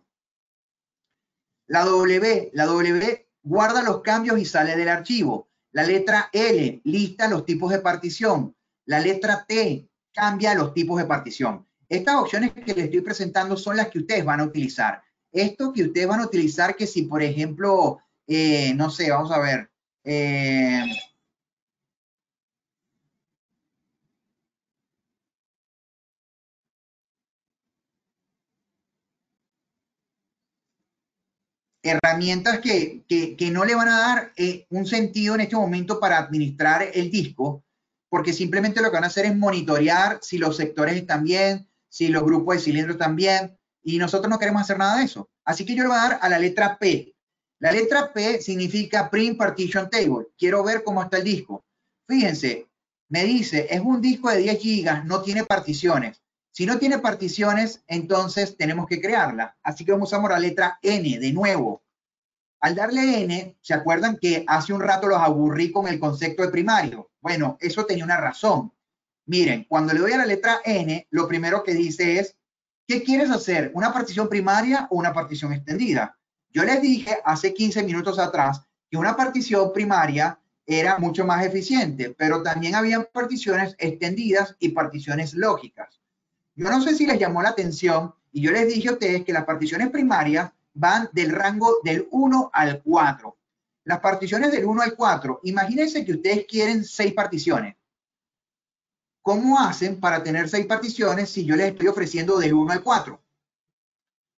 La W guarda los cambios y sale del archivo. La letra L lista los tipos de partición. La letra T cambia los tipos de partición. Estas opciones que les estoy presentando son las que ustedes van a utilizar. Esto que ustedes van a utilizar, que si por ejemplo, no sé, vamos a ver. Herramientas que no le van a dar un sentido en este momento para administrar el disco, porque simplemente lo que van a hacer es monitorear si los sectores están bien, si los grupos de cilindros están bien, y nosotros no queremos hacer nada de eso. Así que yo le voy a dar a la letra P. La letra P significa Print Partition Table. Quiero ver cómo está el disco. Fíjense, me dice, es un disco de 10 gigas, no tiene particiones. Si no tiene particiones, entonces tenemos que crearla. Así que usamos la letra N de nuevo. Al darle N, ¿se acuerdan que hace un rato los aburrí con el concepto de primario? Bueno, eso tenía una razón. Miren, cuando le doy a la letra N, lo primero que dice es, ¿qué quieres hacer? ¿Una partición primaria o una partición extendida? Yo les dije hace 15 minutos atrás que una partición primaria era mucho más eficiente, pero también había particiones extendidas y particiones lógicas. Yo no sé si les llamó la atención y yo les dije a ustedes que las particiones primarias van del rango del 1 al 4. Las particiones del 1 al 4, imagínense que ustedes quieren 6 particiones. ¿Cómo hacen para tener 6 particiones si yo les estoy ofreciendo del 1 al 4?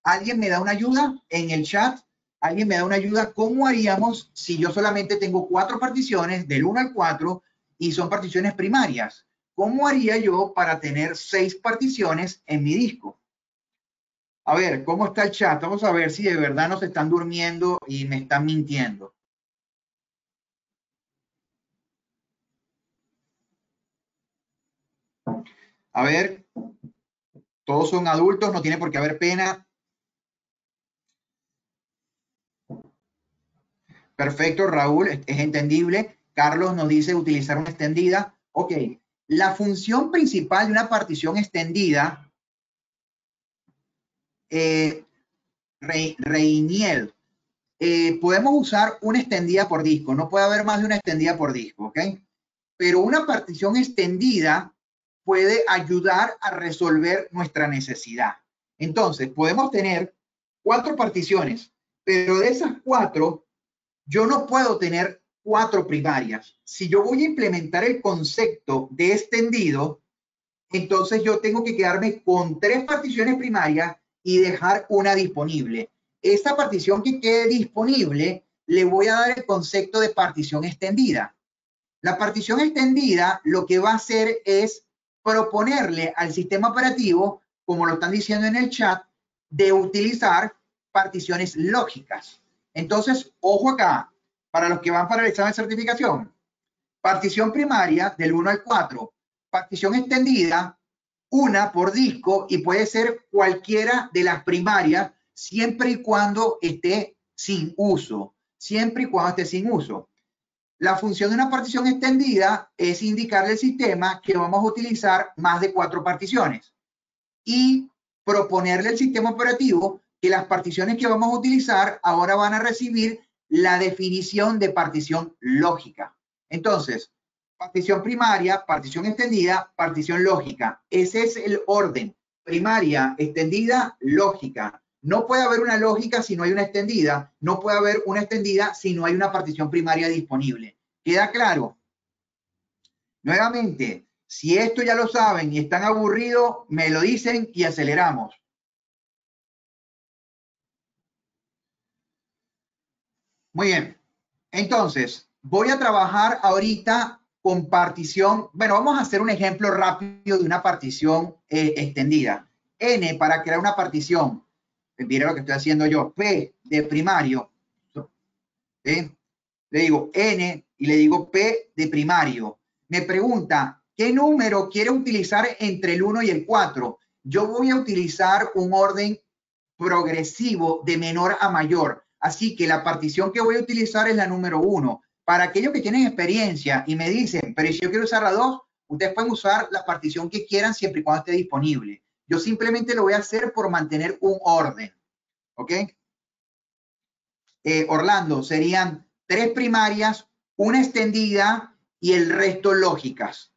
¿Alguien me da una ayuda en el chat? ¿Alguien me da una ayuda? ¿Cómo haríamos si yo solamente tengo 4 particiones del 1 al 4 y son particiones primarias? ¿Cómo haría yo para tener 6 particiones en mi disco? A ver, ¿cómo está el chat? Vamos a ver si de verdad nos están durmiendo y me están mintiendo. A ver, todos son adultos, no tiene por qué haber pena. Perfecto, Raúl, es entendible. Carlos nos dice utilizar una extendida. Ok, la función principal de una partición extendida, Reiniel, podemos usar una extendida por disco. No puede haber más de una extendida por disco, ¿ok? Pero una partición extendida puede ayudar a resolver nuestra necesidad. Entonces, podemos tener 4 particiones, pero de esas 4, yo no puedo tener 4 primarias. Si yo voy a implementar el concepto de extendido, entonces yo tengo que quedarme con 3 particiones primarias y dejar una disponible. Esta partición que quede disponible, le voy a dar el concepto de partición extendida. La partición extendida lo que va a hacer es proponerle al sistema operativo, como lo están diciendo en el chat, de utilizar particiones lógicas. Entonces, ojo acá, para los que van para el examen de certificación, partición primaria del 1 al 4, partición extendida, una por disco y puede ser cualquiera de las primarias siempre y cuando esté sin uso, siempre y cuando esté sin uso. La función de una partición extendida es indicarle al sistema que vamos a utilizar más de 4 particiones y proponerle al sistema operativo que las particiones que vamos a utilizar ahora van a recibir la definición de partición lógica. Entonces, partición primaria, partición extendida, partición lógica. Ese es el orden. Primaria, extendida, lógica. No puede haber una lógica si no hay una extendida. No puede haber una extendida si no hay una partición primaria disponible. ¿Queda claro? Nuevamente, si esto ya lo saben y están aburridos, me lo dicen y aceleramos. Muy bien. Entonces, voy a trabajar ahorita con partición. Bueno, vamos a hacer un ejemplo rápido de una partición extendida. N para crear una partición. Mira lo que estoy haciendo yo. P de primario. Le digo N y le digo P de primario. Me pregunta, ¿Qué número quiere utilizar entre el 1 y el 4? Yo voy a utilizar un orden progresivo de menor a mayor. Así que la partición que voy a utilizar es la número 1. Para aquellos que tienen experiencia y me dicen, pero si yo quiero usar la 2, ustedes pueden usar la partición que quieran siempre y cuando esté disponible. Yo simplemente lo voy a hacer por mantener un orden. ¿Ok? Orlando, serían 3 primarias, una extendida y el resto lógicas.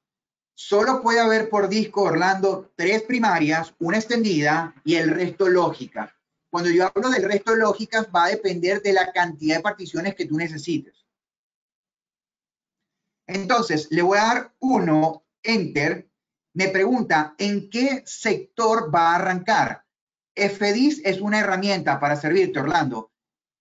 Solo puede haber por disco, Orlando, 3 primarias, una extendida y el resto lógicas. Cuando yo hablo del resto lógicas, va a depender de la cantidad de particiones que tú necesites. Entonces, le voy a dar 1, Enter. Me pregunta, ¿en qué sector va a arrancar? FDIS es una herramienta para servirte, Orlando.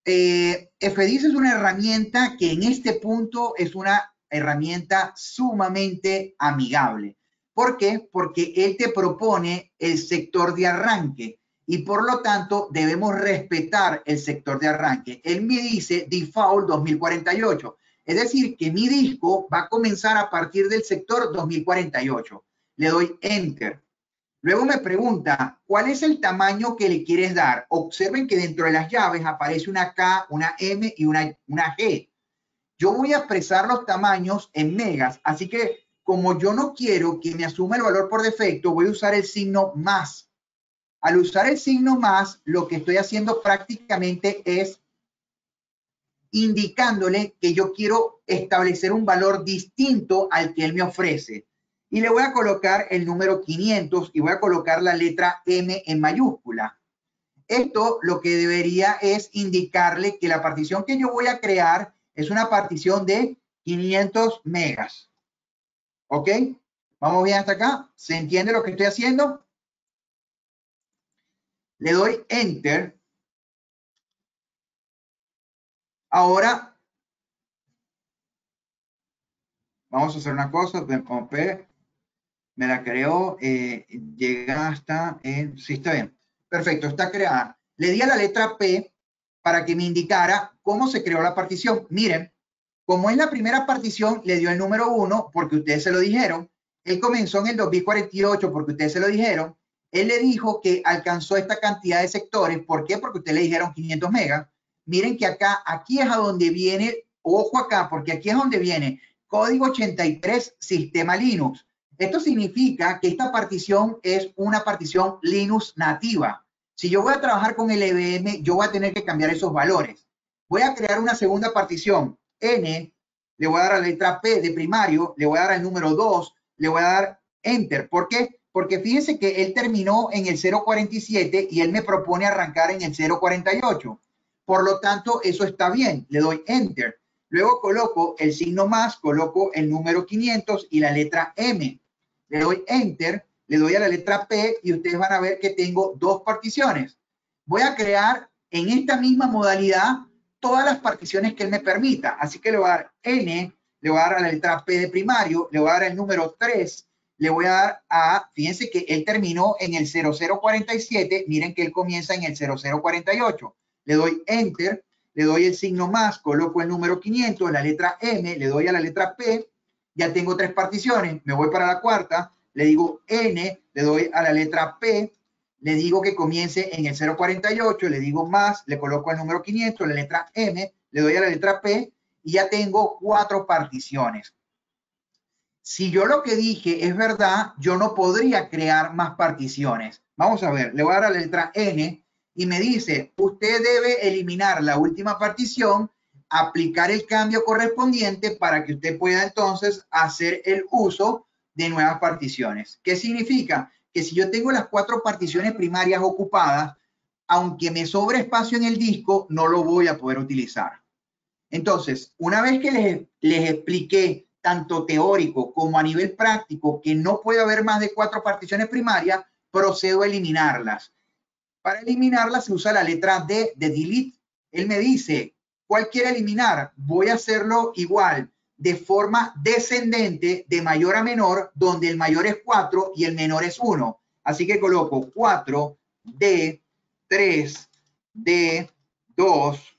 FDIS es una herramienta que en este punto es una herramienta sumamente amigable. ¿Por qué? Porque él te propone el sector de arranque y por lo tanto debemos respetar el sector de arranque. Él me dice default 2048. Es decir, que mi disco va a comenzar a partir del sector 2048. Le doy Enter. Luego me pregunta, ¿cuál es el tamaño que le quieres dar? Observen que dentro de las llaves aparece una K, una M y una G. Yo voy a expresar los tamaños en megas, así que como yo no quiero que me asuma el valor por defecto, voy a usar el signo más. Al usar el signo más, lo que estoy haciendo prácticamente es indicándole que yo quiero establecer un valor distinto al que él me ofrece. Y le voy a colocar el número 500 y voy a colocar la letra M en mayúscula. Esto lo que debería es indicarle que la partición que yo voy a crear es una partición de 500 megas. ¿Ok? ¿Vamos bien hasta acá? ¿Se entiende lo que estoy haciendo? Le doy Enter. Ahora vamos a hacer una cosa. Me la creó, llega hasta en... Sí, está bien. Perfecto, está creada. Le di a la letra P para que me indicara cómo se creó la partición. Miren, como es la primera partición, le dio el número 1 porque ustedes se lo dijeron. Él comenzó en el 2048 porque ustedes se lo dijeron. Él le dijo que alcanzó esta cantidad de sectores. ¿Por qué? Porque ustedes le dijeron 500 megas. Miren que acá, aquí es a donde viene, ojo acá, porque aquí es donde viene código 83 sistema Linux. Esto significa que esta partición es una partición Linux nativa. Si yo voy a trabajar con el LVM, yo voy a tener que cambiar esos valores. Voy a crear una segunda partición. N, le voy a dar a la letra P de primario, le voy a dar el número 2, le voy a dar Enter. ¿Por qué? Porque fíjense que él terminó en el 047 y él me propone arrancar en el 048. Por lo tanto, eso está bien. Le doy Enter. Luego coloco el signo más, coloco el número 500 y la letra M. Le doy Enter, le doy a la letra P y ustedes van a ver que tengo 2 particiones. Voy a crear en esta misma modalidad todas las particiones que él me permita. Así que le voy a dar N, le voy a dar a la letra P de primario, le voy a dar el número 3, le voy a dar a, fíjense que él terminó en el 0047, miren que él comienza en el 0048. Le doy Enter, le doy el signo más, coloco el número 500, la letra M, le doy a la letra P, ya tengo 3 particiones, me voy para la cuarta, le digo N, le doy a la letra P, le digo que comience en el 048, le digo más, le coloco el número 500, la letra M, le doy a la letra P y ya tengo 4 particiones. Si yo lo que dije es verdad, yo no podría crear más particiones. Vamos a ver, le voy a dar a la letra N y me dice, usted debe eliminar la última partición, aplicar el cambio correspondiente para que usted pueda entonces hacer el uso de nuevas particiones. ¿Qué significa? Que si yo tengo las 4 particiones primarias ocupadas, aunque me sobre espacio en el disco, no lo voy a poder utilizar. Entonces, una vez que les expliqué, tanto teórico como a nivel práctico, que no puede haber más de 4 particiones primarias, procedo a eliminarlas. Para eliminarlas se usa la letra D de delete. Él me dice, ¿cuál quiere eliminar? Voy a hacerlo igual, de forma descendente, de mayor a menor, donde el mayor es 4 y el menor es 1. Así que coloco 4, D, 3, D, 2,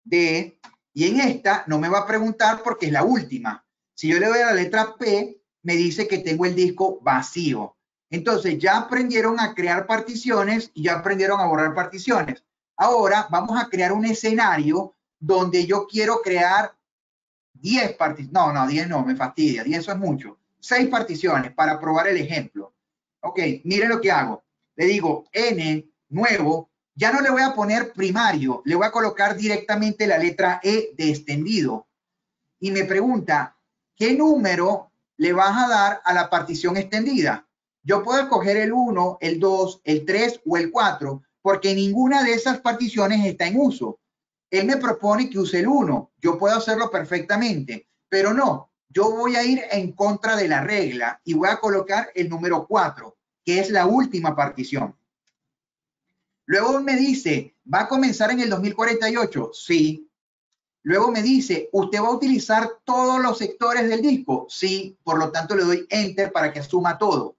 D, y en esta no me va a preguntar porque es la última. Si yo le doy a la letra P, me dice que tengo el disco vacío. Entonces ya aprendieron a crear particiones y ya aprendieron a borrar particiones. Ahora vamos a crear un escenario donde yo quiero crear 10 particiones. No, 10 no, me fastidia. 10 eso es mucho. 6 particiones para probar el ejemplo. Ok, mire lo que hago. Le digo N, nuevo. Ya no le voy a poner primario. Le voy a colocar directamente la letra E de extendido. Y me pregunta, ¿qué número le vas a dar a la partición extendida? Yo puedo escoger el 1, el 2, el 3 o el 4, porque ninguna de esas particiones está en uso. Él me propone que use el 1. Yo puedo hacerlo perfectamente, pero no. Yo voy a ir en contra de la regla y voy a colocar el número 4, que es la última partición. Luego me dice, ¿va a comenzar en el 2048? Sí. Luego me dice, ¿usted va a utilizar todos los sectores del disco? Sí, por lo tanto le doy Enter para que suma todo.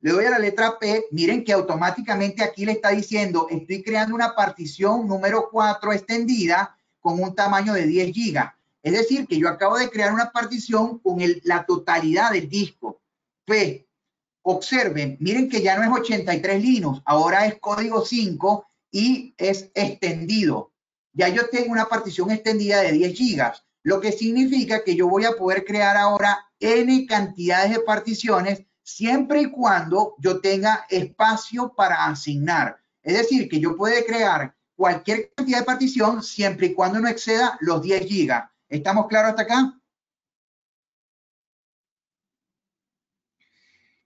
Le doy a la letra P, miren que automáticamente aquí le está diciendo, estoy creando una partición número 4 extendida con un tamaño de 10 gigas. Es decir, que yo acabo de crear una partición con la totalidad del disco. P, observen, miren que ya no es 83 Linux, ahora es código 5 y es extendido. Ya yo tengo una partición extendida de 10 gigas, lo que significa que yo voy a poder crear ahora N cantidades de particiones siempre y cuando yo tenga espacio para asignar. Es decir, que yo puedo crear cualquier cantidad de partición siempre y cuando no exceda los 10 gigas. ¿Estamos claros hasta acá?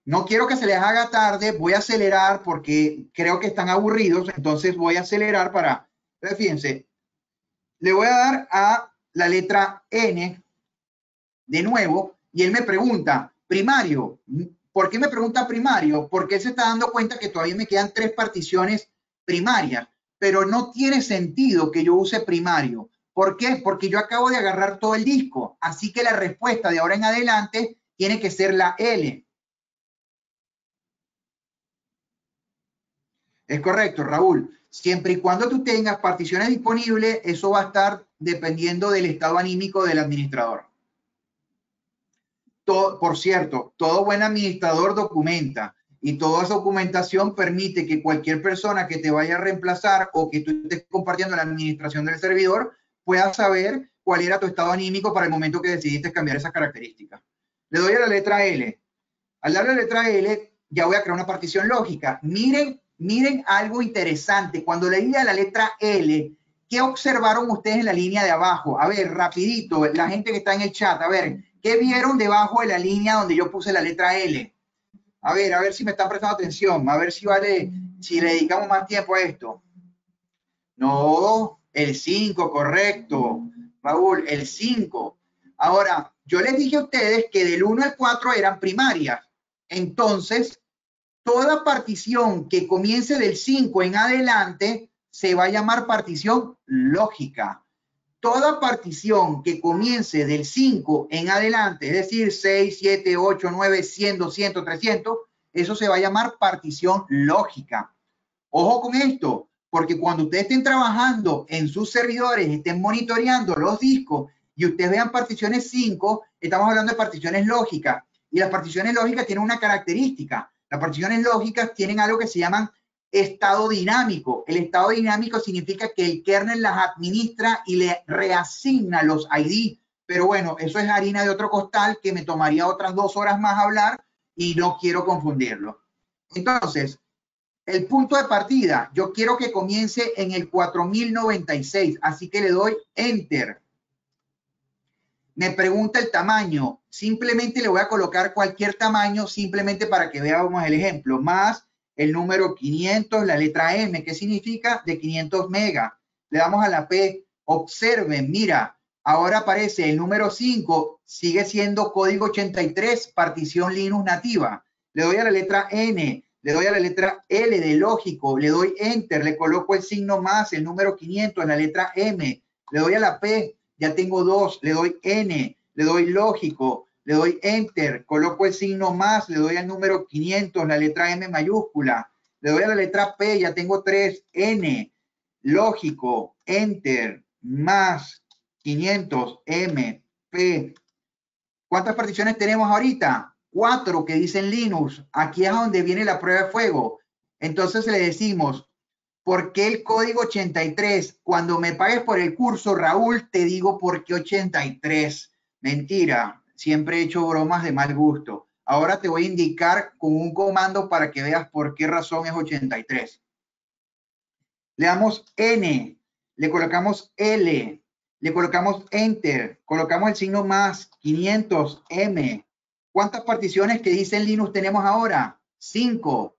No quiero que se les haga tarde, voy a acelerar porque creo que están aburridos, entonces voy a acelerar para, fíjense, le voy a dar a la letra N de nuevo y él me pregunta, primario. ¿Por qué me pregunta primario? Porque él se está dando cuenta que todavía me quedan 3 particiones primarias, pero no tiene sentido que yo use primario. ¿Por qué? Porque yo acabo de agarrar todo el disco, así que la respuesta de ahora en adelante tiene que ser la L. Es correcto, Raúl. Siempre y cuando tú tengas particiones disponibles, eso va a estar dependiendo del estado anímico del administrador. Por cierto, todo buen administrador documenta y toda esa documentación permite que cualquier persona que te vaya a reemplazar o que tú estés compartiendo la administración del servidor pueda saber cuál era tu estado anímico para el momento que decidiste cambiar esas características. Le doy a la letra L. Al darle a la letra L, ya voy a crear una partición lógica. Miren algo interesante. Cuando le di a la letra L, ¿qué observaron ustedes en la línea de abajo? A ver, rapidito, la gente que está en el chat, a ver, ¿qué vieron debajo de la línea donde yo puse la letra L? A ver si me están prestando atención, a ver si si le dedicamos más tiempo a esto. No, el 5, correcto. Raúl, el 5. Ahora, yo les dije a ustedes que del 1 al 4 eran primarias. Entonces, toda partición que comience del 5 en adelante se va a llamar partición lógica. Toda partición que comience del 5 en adelante, es decir, 6, 7, 8, 9, 100, 200, 300, eso se va a llamar partición lógica. Ojo con esto, porque cuando ustedes estén trabajando en sus servidores, estén monitoreando los discos y ustedes vean particiones 5, estamos hablando de particiones lógicas. Y las particiones lógicas tienen una característica. Las particiones lógicas tienen algo que se llaman estado dinámico. El estado dinámico significa que el kernel las administra y le reasigna los ID. Pero bueno, eso es harina de otro costal que me tomaría otras 2 horas más hablar y no quiero confundirlo. Entonces, el punto de partida, yo quiero que comience en el 4096, así que le doy Enter. Me pregunta el tamaño, simplemente le voy a colocar cualquier tamaño, simplemente para que veamos el ejemplo, más el número 500, la letra M, ¿qué significa? De 500 megas. Le damos a la P, observen, mira, ahora aparece el número 5, sigue siendo código 83, partición Linux nativa. Le doy a la letra N, le doy a la letra L de lógico, le doy Enter, le coloco el signo más, el número 500, la letra M, le doy a la P, ya tengo 2, le doy N, le doy lógico, le doy Enter, coloco el signo más, le doy al número 500, la letra M mayúscula, le doy a la letra P, ya tengo 3, N, lógico, Enter, más 500, M, P. ¿Cuántas particiones tenemos ahorita? 4 que dicen Linux. Aquí es donde viene la prueba de fuego. Entonces le decimos, ¿por qué el código 83? Cuando me pagues por el curso, Raúl, te digo por qué 83. Mentira, siempre he hecho bromas de mal gusto. Ahora te voy a indicar con un comando para que veas por qué razón es 83. Le damos N, le colocamos L, le colocamos Enter, colocamos el signo más, 500M. ¿Cuántas particiones que dice en Linux tenemos ahora? 5.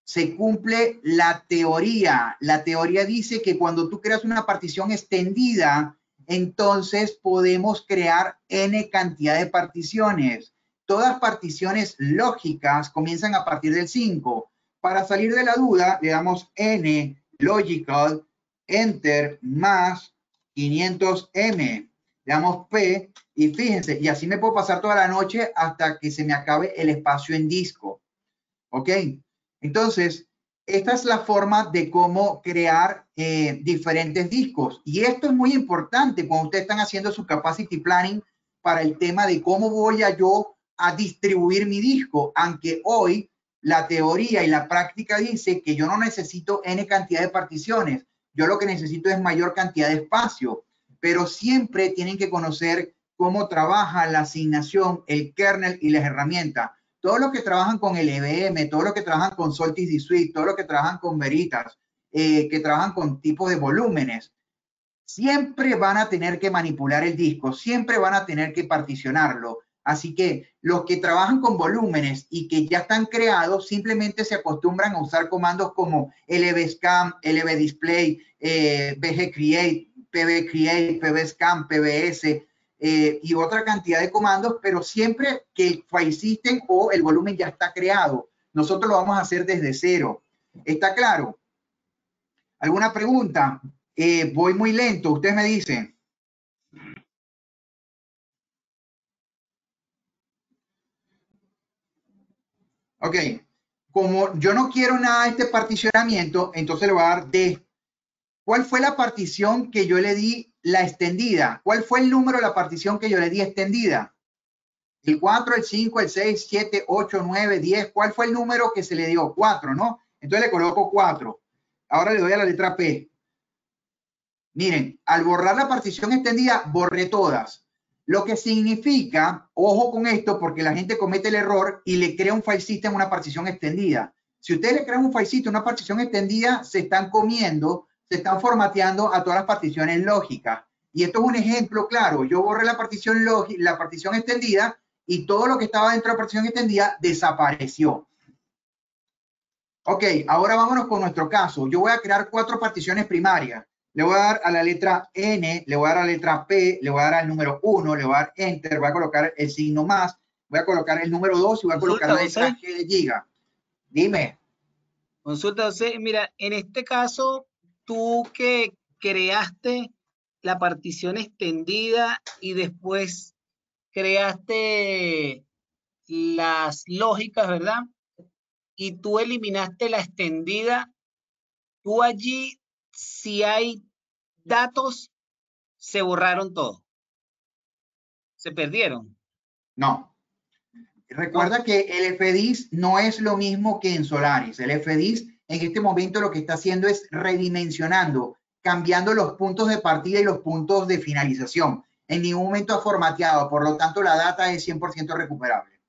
Se cumple la teoría. La teoría dice que cuando tú creas una partición extendida, entonces podemos crear N cantidad de particiones. Todas particiones lógicas comienzan a partir del 5. Para salir de la duda, le damos N, logical, enter, más 500M. Le damos P y fíjense, y así me puedo pasar toda la noche hasta que se me acabe el espacio en disco. ¿Ok? Entonces, esta es la forma de cómo crear diferentes discos. Y esto es muy importante cuando ustedes están haciendo su capacity planning para el tema de cómo voy yo a distribuir mi disco. Aunque hoy la teoría y la práctica dice que yo no necesito N cantidad de particiones. Yo lo que necesito es mayor cantidad de espacio. Pero siempre tienen que conocer cómo trabaja la asignación, el kernel y las herramientas. Todos los que trabajan con LVM, todos los que trabajan con Soltis D Suite, todos los que trabajan con Veritas, que trabajan con tipos de volúmenes, siempre van a tener que manipular el disco, siempre van a tener que particionarlo. Así que los que trabajan con volúmenes y que ya están creados, simplemente se acostumbran a usar comandos como lvscan, lvdisplay, bgcreate, pbcreate, pbscan, pbs, y otra cantidad de comandos, pero siempre que el file system o el volumen ya está creado. Nosotros lo vamos a hacer desde cero. ¿Está claro? ¿Alguna pregunta? Voy muy lento, ustedes me dicen. Ok, como yo no quiero nada de este particionamiento, entonces le voy a dar D. ¿Cuál fue la partición que yo le di la extendida? ¿Cuál fue el número de la partición que yo le di extendida? El 4, el 5, el 6, 7, 8, 9, 10. ¿Cuál fue el número que se le dio? 4, ¿no? Entonces le coloco 4. Ahora le doy a la letra P. Miren, al borrar la partición extendida, borré todas. Lo que significa, ojo con esto, porque la gente comete el error y le crea un file system una partición extendida. Si ustedes le crean un file system una partición extendida, se están comiendo, se están formateando a todas las particiones lógicas. Y esto es un ejemplo claro. Yo borré la partición extendida y todo lo que estaba dentro de la partición extendida desapareció. Ok, ahora vámonos con nuestro caso. Yo voy a crear 4 particiones primarias. Le voy a dar a la letra N, le voy a dar a la letra P, le voy a dar al número 1, le voy a dar Enter, voy a colocar el signo más, voy a colocar el número 2 y voy a colocar la letra G de giga. Dime. Consulta, José. Mira, en este caso, tú que creaste la partición extendida y después creaste las lógicas, ¿verdad? Y tú eliminaste la extendida, tú allí, si hay datos, se borraron todos. Se perdieron. No. Recuerda que el FDIS no es lo mismo que en Solaris. El FDIS en este momento lo que está haciendo es redimensionando, cambiando los puntos de partida y los puntos de finalización. En ningún momento ha formateado, por lo tanto la data es 100% recuperable.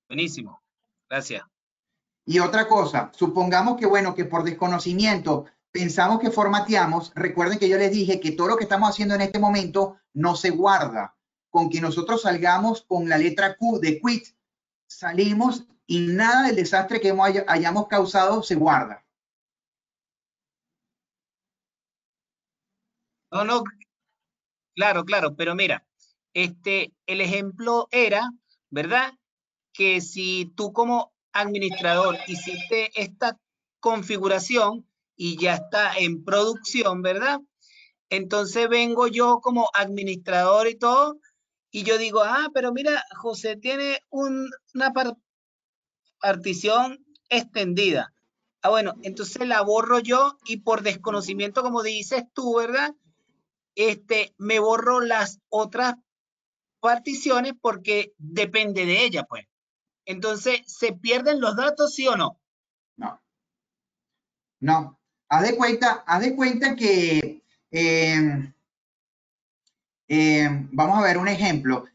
Buenísimo. Gracias. Y otra cosa, supongamos que, bueno, que por desconocimiento pensamos que formateamos. Recuerden que yo les dije que todo lo que estamos haciendo en este momento no se guarda. Con que nosotros salgamos con la letra Q de quit, salimos y nada del desastre que hayamos causado se guarda. No, claro, pero mira, el ejemplo era, ¿verdad? Que si tú como administrador hiciste esta configuración y ya está en producción, ¿verdad? Entonces vengo yo como administrador y todo, y yo digo, pero mira, José tiene una partición extendida. Bueno, entonces la borro yo y por desconocimiento, como dices tú, ¿verdad? Me borro las otras particiones porque depende de ella, pues. Entonces, ¿se pierden los datos, sí o no? No. No. Haz de cuenta que vamos a ver un ejemplo.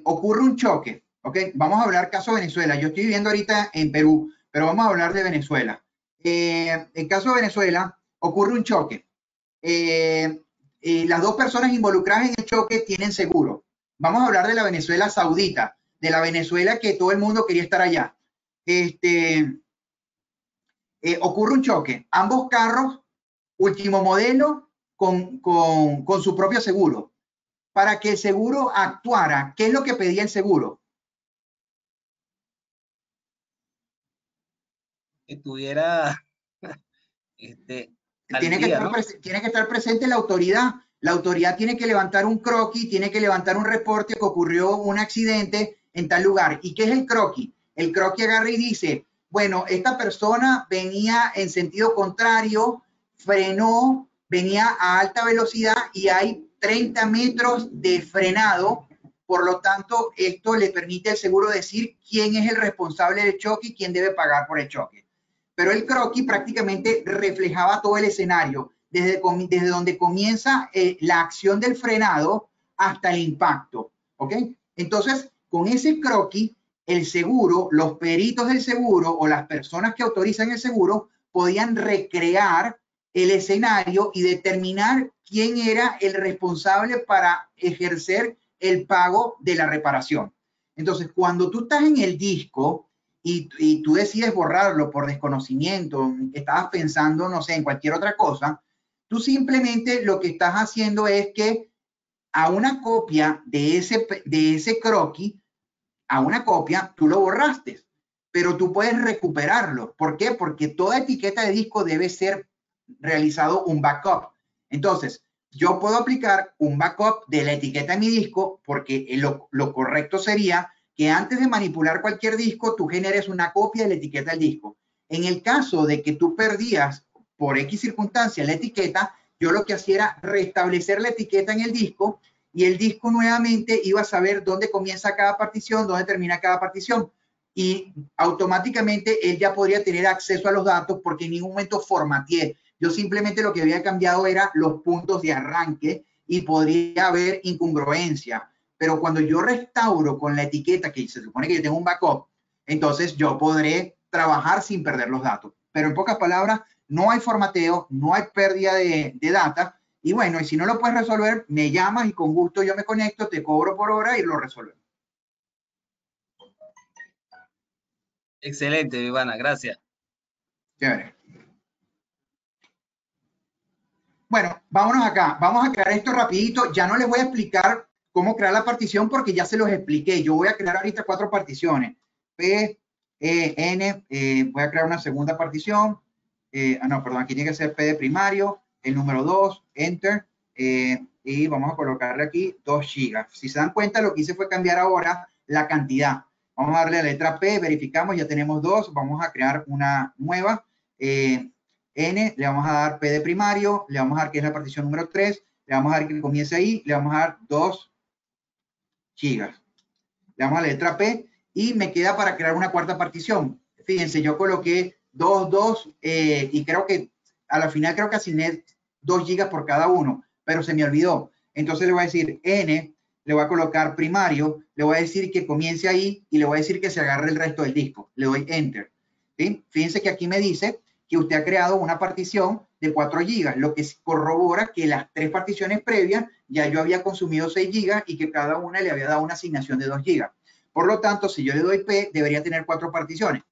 Ocurre un choque, ¿ok? Vamos a hablar caso Venezuela. Yo estoy viviendo ahorita en Perú, pero vamos a hablar de Venezuela. En caso de Venezuela, ocurre un choque. Las dos personas involucradas en el choque tienen seguro. Vamos a hablar de la Venezuela saudita, de la Venezuela que todo el mundo quería estar allá. Ocurre un choque. Ambos carros, último modelo, con su propio seguro. Para que el seguro actuara, ¿qué es lo que pedía el seguro? Que tuviera Tiene que estar presente la autoridad. La autoridad tiene que levantar un croquis, tiene que levantar un reporte que ocurrió un accidente en tal lugar. ¿Y qué es el croquis? El croquis agarra y dice, bueno, esta persona venía en sentido contrario, frenó, venía a alta velocidad y hay 30 metros de frenado. Por lo tanto, esto le permite al seguro decir quién es el responsable del choque y quién debe pagar por el choque. Pero el croquis prácticamente reflejaba todo el escenario, desde donde comienza la acción del frenado hasta el impacto, ¿ok? Entonces, con ese croquis, el seguro, los peritos del seguro o las personas que autorizan el seguro podían recrear el escenario y determinar quién era el responsable para ejercer el pago de la reparación. Entonces, cuando tú estás en el disco y tú decides borrarlo por desconocimiento, estabas pensando, no sé, en cualquier otra cosa, tú simplemente lo que estás haciendo es que a una copia de ese croquis, a una copia, tú lo borraste, pero tú puedes recuperarlo. ¿Por qué? Porque toda etiqueta de disco debe ser realizado un backup. Entonces, yo puedo aplicar un backup de la etiqueta de mi disco porque lo correcto sería que antes de manipular cualquier disco, tú generes una copia de la etiqueta del disco. En el caso de que tú perdías por X circunstancia la etiqueta, yo lo que hacía era restablecer la etiqueta en el disco y el disco nuevamente iba a saber dónde comienza cada partición, dónde termina cada partición. Y automáticamente él ya podría tener acceso a los datos porque en ningún momento formateé. Yo simplemente lo que había cambiado era los puntos de arranque y podría haber incongruencia. Pero cuando yo restauro con la etiqueta, que se supone que yo tengo un backup, entonces yo podré trabajar sin perder los datos. Pero en pocas palabras, no hay formateo, no hay pérdida de data. Y bueno, y si no lo puedes resolver, me llamas y con gusto yo me conecto, te cobro por hora y lo resolvemos. Excelente, Ivana, gracias. Chévere. Bueno, vámonos acá. Vamos a crear esto rapidito. Ya no les voy a explicar cómo crear la partición porque ya se los expliqué. Yo voy a crear ahorita 4 particiones. P, E, N, voy a crear una segunda partición. No, perdón, aquí tiene que ser P de primario, el número 2, Enter, y vamos a colocarle aquí 2 gigas. Si se dan cuenta, lo que hice fue cambiar ahora la cantidad. Vamos a darle a la letra P, verificamos, ya tenemos 2, vamos a crear una nueva. N, le vamos a dar P de primario, le vamos a dar que es la partición número 3, le vamos a dar que comience ahí, le vamos a dar 2 gigas. Le damos a la letra P y me queda para crear una cuarta partición. Fíjense, yo coloqué 2, 2 y creo que a la final creo que asigné 2 gigas por cada uno, pero se me olvidó. Entonces le voy a decir N, le voy a colocar primario, le voy a decir que comience ahí y le voy a decir que se agarre el resto del disco. Le doy Enter. ¿Sí? Fíjense que aquí me dice que usted ha creado una partición de 4 gigas, lo que corrobora que las 3 particiones previas ya yo había consumido 6 gigas y que cada una le había dado una asignación de 2 gigas. Por lo tanto, si yo le doy P, debería tener 4 particiones.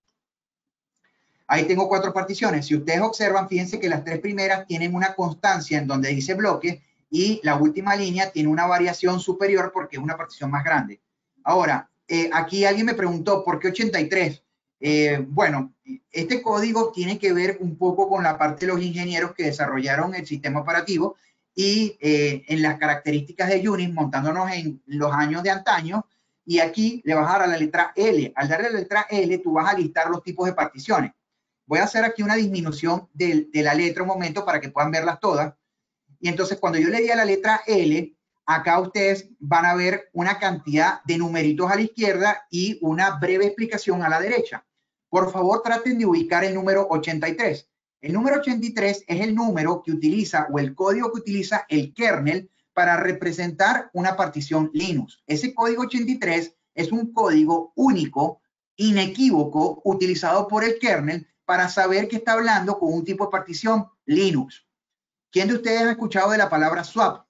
Ahí tengo 4 particiones. Si ustedes observan, fíjense que las 3 primeras tienen una constancia en donde dice bloque y la última línea tiene una variación superior porque es una partición más grande. Ahora, aquí alguien me preguntó, ¿por qué 83? Bueno, este código tiene que ver un poco con la parte de los ingenieros que desarrollaron el sistema operativo y en las características de Unix, montándonos en los años de antaño, y aquí le vas a dar a la letra L. Al darle a la letra L, tú vas a listar los tipos de particiones. Voy a hacer aquí una disminución de la letra un momento para que puedan verlas todas. Y entonces, cuando yo le di a la letra L, acá ustedes van a ver una cantidad de numeritos a la izquierda y una breve explicación a la derecha. Por favor, traten de ubicar el número 83. El número 83 es el número que utiliza o el código que utiliza el kernel para representar una partición Linux. Ese código 83 es un código único, inequívoco, utilizado por el kernel para saber que está hablando con un tipo de partición Linux. ¿Quién de ustedes ha escuchado de la palabra swap?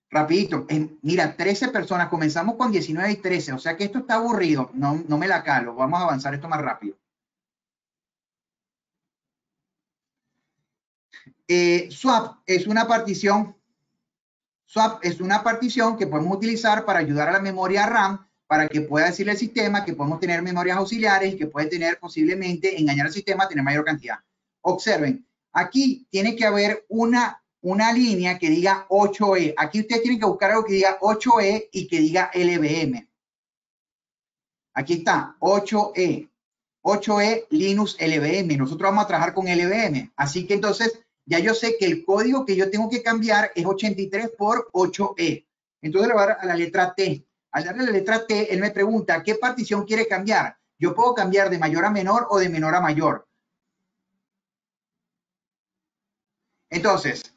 Rapidito, mira, 13 personas, comenzamos con 19 y 13, o sea que esto está aburrido, no me la calo, vamos a avanzar esto más rápido. Swap es una partición que podemos utilizar para ayudar a la memoria RAM, para que pueda decirle al sistema que podemos tener memorias auxiliares y que puede tener posiblemente engañar al sistema a tener mayor cantidad. Observen, aquí tiene que haber una línea que diga 8E. Aquí ustedes tienen que buscar algo que diga 8E y que diga LVM. Aquí está, 8E. 8E Linux LVM. Nosotros vamos a trabajar con LVM. Así que entonces ya yo sé que el código que yo tengo que cambiar es 83 por 8E. Entonces le voy a dar a la letra T. Al darle a la letra T, él me pregunta, ¿qué partición quiere cambiar? Yo puedo cambiar de mayor a menor o de menor a mayor. Entonces,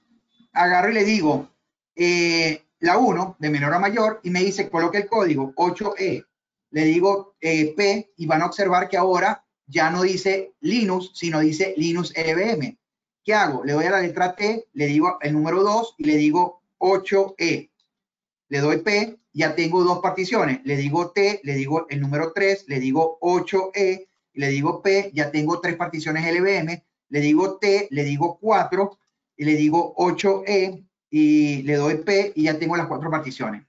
agarro y le digo la 1 de menor a mayor y me dice coloque el código 8E. Le digo P y van a observar que ahora ya no dice Linux, sino dice Linux LVM. ¿Qué hago? Le doy a la letra T, le digo el número 2 y le digo 8E. Le doy P, ya tengo dos particiones. Le digo T, le digo el número 3, le digo 8E, y le digo P, ya tengo 3 particiones LVM. Le digo T, le digo 4 y le digo 8E y le doy P y ya tengo las 4 particiones.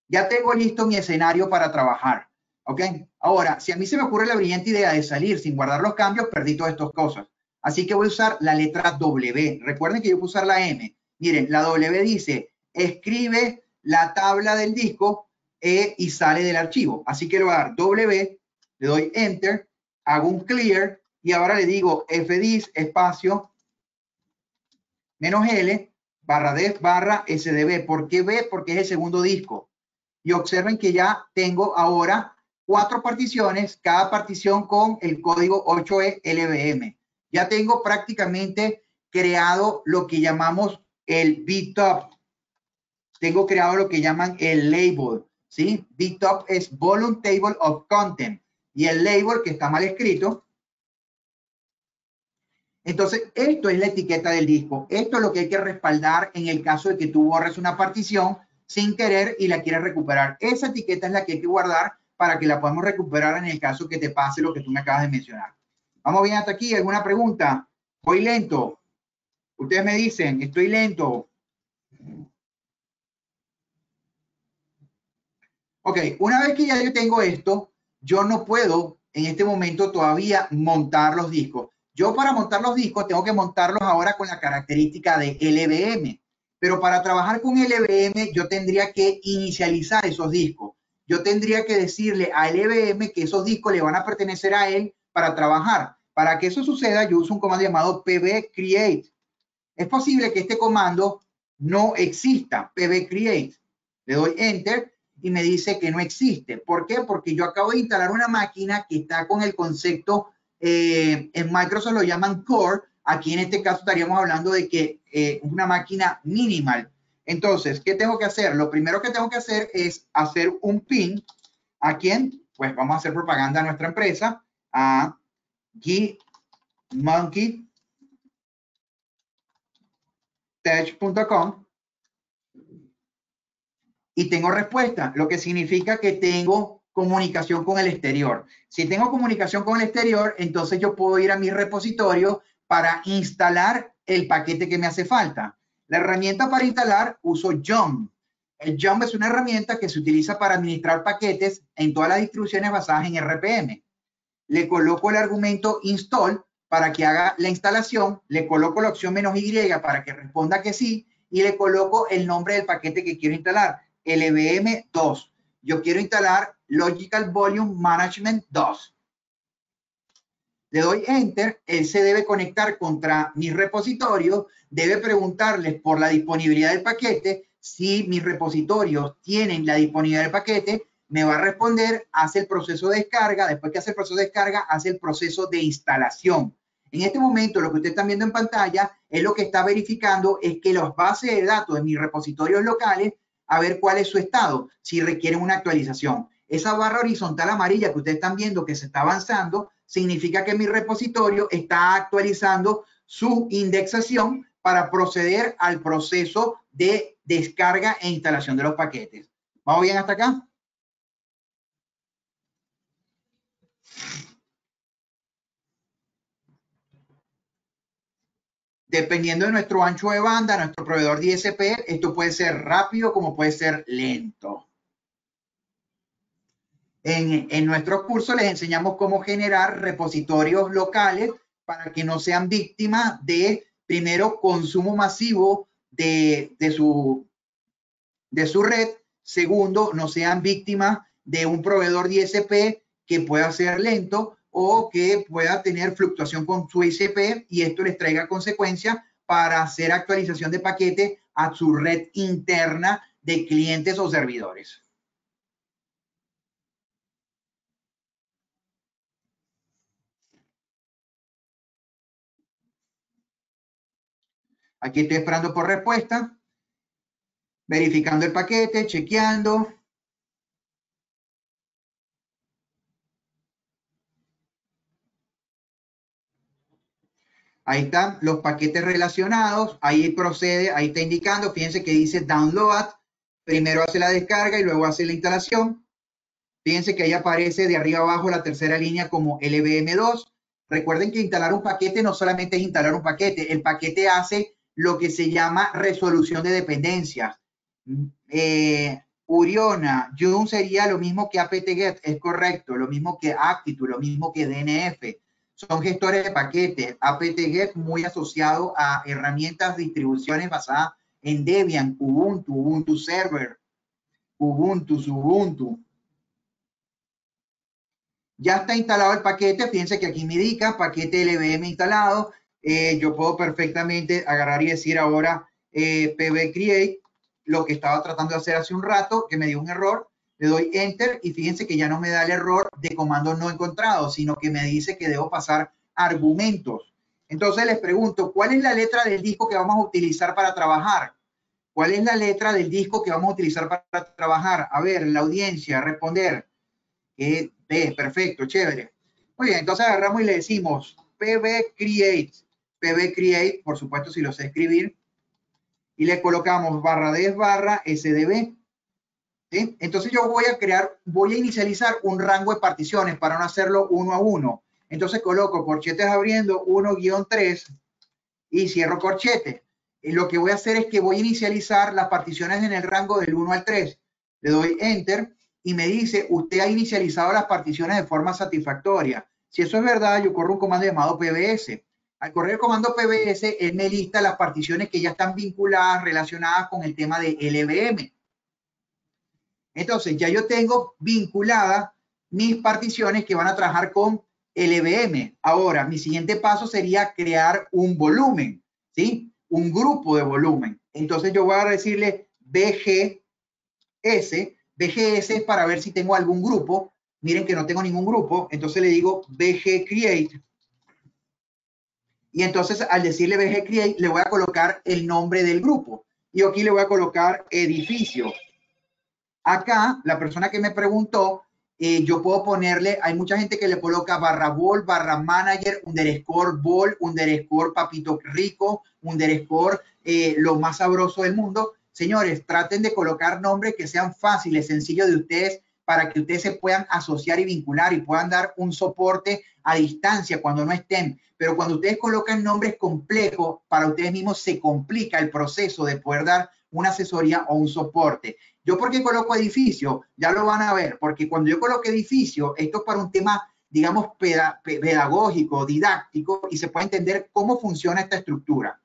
Ya tengo listo mi escenario para trabajar. ¿Ok? Ahora, si a mí se me ocurre la brillante idea de salir sin guardar los cambios, perdí todas estas cosas. Así que voy a usar la letra W. Recuerden que yo puedo usar la M. Miren, la W dice, escribe la tabla del disco y sale del archivo. Así que le voy a dar W, le doy Enter, hago un clear y ahora le digo fdis espacio -L barra def barra sdb. ¿Por qué B? Porque es el segundo disco. Y observen que ya tengo ahora 4 particiones, cada partición con el código 8E LVM. Ya tengo prácticamente creado lo que llamamos el BTOP. Tengo creado lo que llaman el label, ¿sí? BTOP es Volume Table of Content. Y el label, que está mal escrito. Entonces, esto es la etiqueta del disco. Esto es lo que hay que respaldar en el caso de que tú borres una partición sin querer y la quieres recuperar. Esa etiqueta es la que hay que guardar para que la podamos recuperar en el caso que te pase lo que tú me acabas de mencionar. Vamos bien hasta aquí. ¿Alguna pregunta? Voy lento. Ustedes me dicen, estoy lento. Ok, una vez que ya yo tengo esto, yo no puedo en este momento todavía montar los discos. Yo para montar los discos tengo que montarlos ahora con la característica de LVM. Pero para trabajar con LVM yo tendría que inicializar esos discos. Yo tendría que decirle a LVM que esos discos le van a pertenecer a él para trabajar. Para que eso suceda, yo uso un comando llamado pbcreate. Es posible que este comando no exista, pbcreate. Le doy Enter y me dice que no existe. ¿Por qué? Porque yo acabo de instalar una máquina que está con el concepto, en Microsoft lo llaman Core. Aquí en este caso estaríamos hablando de que es una máquina minimal. Entonces, ¿qué tengo que hacer? Lo primero que tengo que hacer es hacer un ping. ¿A quién? Pues vamos a hacer propaganda a nuestra empresa, a geekmonkeystech.com. Y tengo respuesta, lo que significa que tengo comunicación con el exterior. Si tengo comunicación con el exterior, entonces yo puedo ir a mi repositorio para instalar el paquete que me hace falta. La herramienta para instalar uso Yum. El Yum es una herramienta que se utiliza para administrar paquetes en todas las distribuciones basadas en RPM. Le coloco el argumento install para que haga la instalación, le coloco la opción "-y" para que responda que sí y le coloco el nombre del paquete que quiero instalar. LVM2. Yo quiero instalar Logical Volume Management 2. Le doy Enter, él se debe conectar contra mis repositorios, debe preguntarles por la disponibilidad del paquete. Si mis repositorios tienen la disponibilidad del paquete, me va a responder, hace el proceso de descarga. Después que hace el proceso de descarga, hace el proceso de instalación. En este momento, lo que ustedes están viendo en pantalla es lo que está verificando, es que las bases de datos de mis repositorios locales, a ver cuál es su estado, si requieren una actualización. Esa barra horizontal amarilla que ustedes están viendo que se está avanzando, significa que mi repositorio está actualizando su indexación para proceder al proceso de descarga e instalación de los paquetes. ¿Vamos bien hasta acá? Dependiendo de nuestro ancho de banda, nuestro proveedor de ISP, esto puede ser rápido como puede ser lento. En nuestros cursos les enseñamos cómo generar repositorios locales para que no sean víctimas de, primero, consumo masivo de su red. Segundo, no sean víctimas de un proveedor de ISP que pueda ser lento o que pueda tener fluctuación con su ISP y esto les traiga consecuencias para hacer actualización de paquetes a su red interna de clientes o servidores. Aquí estoy esperando por respuesta, verificando el paquete, chequeando. Ahí están los paquetes relacionados, ahí procede, ahí está indicando, fíjense que dice download, primero hace la descarga y luego hace la instalación. Fíjense que ahí aparece de arriba abajo la tercera línea como LVM2. Recuerden que instalar un paquete no solamente es instalar un paquete, el paquete hace lo que se llama resolución de dependencias. Uriona, Joom sería lo mismo que apt-get, es correcto, lo mismo que Actitude, lo mismo que DNF. Son gestores de paquetes. apt-get muy asociado a herramientas de distribuciones basadas en Debian, Ubuntu, Ubuntu Server, Ubuntu, Ubuntu. Ya está instalado el paquete, fíjense que aquí me indica paquete LVM instalado. Yo puedo perfectamente agarrar y decir ahora pb create, lo que estaba tratando de hacer hace un rato, que me dio un error. Le doy enter y fíjense que ya no me da el error de comando no encontrado, sino que me dice que debo pasar argumentos. Entonces les pregunto, ¿cuál es la letra del disco que vamos a utilizar para trabajar? ¿Cuál es la letra del disco que vamos a utilizar para trabajar? A ver, la audiencia, responder. B, perfecto, chévere. Muy bien, entonces agarramos y le decimos pb create, por supuesto si lo sé escribir, y le colocamos /des /sdb. ¿Sí? Entonces yo voy a inicializar un rango de particiones para no hacerlo uno a uno. Entonces coloco corchetes abriendo 1-3 y cierro corchete. Y lo que voy a hacer es que voy a inicializar las particiones en el rango del 1 al 3. Le doy enter y me dice, usted ha inicializado las particiones de forma satisfactoria. Si eso es verdad, yo corro un comando llamado pbs. Al correr el comando pbs, él me lista las particiones que ya están vinculadas, relacionadas con el tema de LVM. Entonces, ya yo tengo vinculadas mis particiones que van a trabajar con LVM. Ahora, mi siguiente paso sería crear un volumen, ¿sí? Un grupo de volumen. Entonces, yo voy a decirle BGS. BGS es para ver si tengo algún grupo. Miren que no tengo ningún grupo. Entonces, le digo BG Create. Y entonces, al decirle BG Create, le voy a colocar el nombre del grupo. Y aquí le voy a colocar edificio. Acá, la persona que me preguntó, yo puedo ponerle, hay mucha gente que le coloca /vol, /manager, _ vol, _ papito rico, _ lo más sabroso del mundo. Señores, traten de colocar nombres que sean fáciles, sencillos de ustedes, para que ustedes se puedan asociar y vincular y puedan dar un soporte a distancia cuando no estén. Pero cuando ustedes colocan nombres complejos, para ustedes mismos se complica el proceso de poder dar una asesoría o un soporte. ¿Yo por qué coloco edificio? Ya lo van a ver, porque cuando yo coloco edificio, esto es para un tema, digamos, pedagógico, didáctico, y se puede entender cómo funciona esta estructura.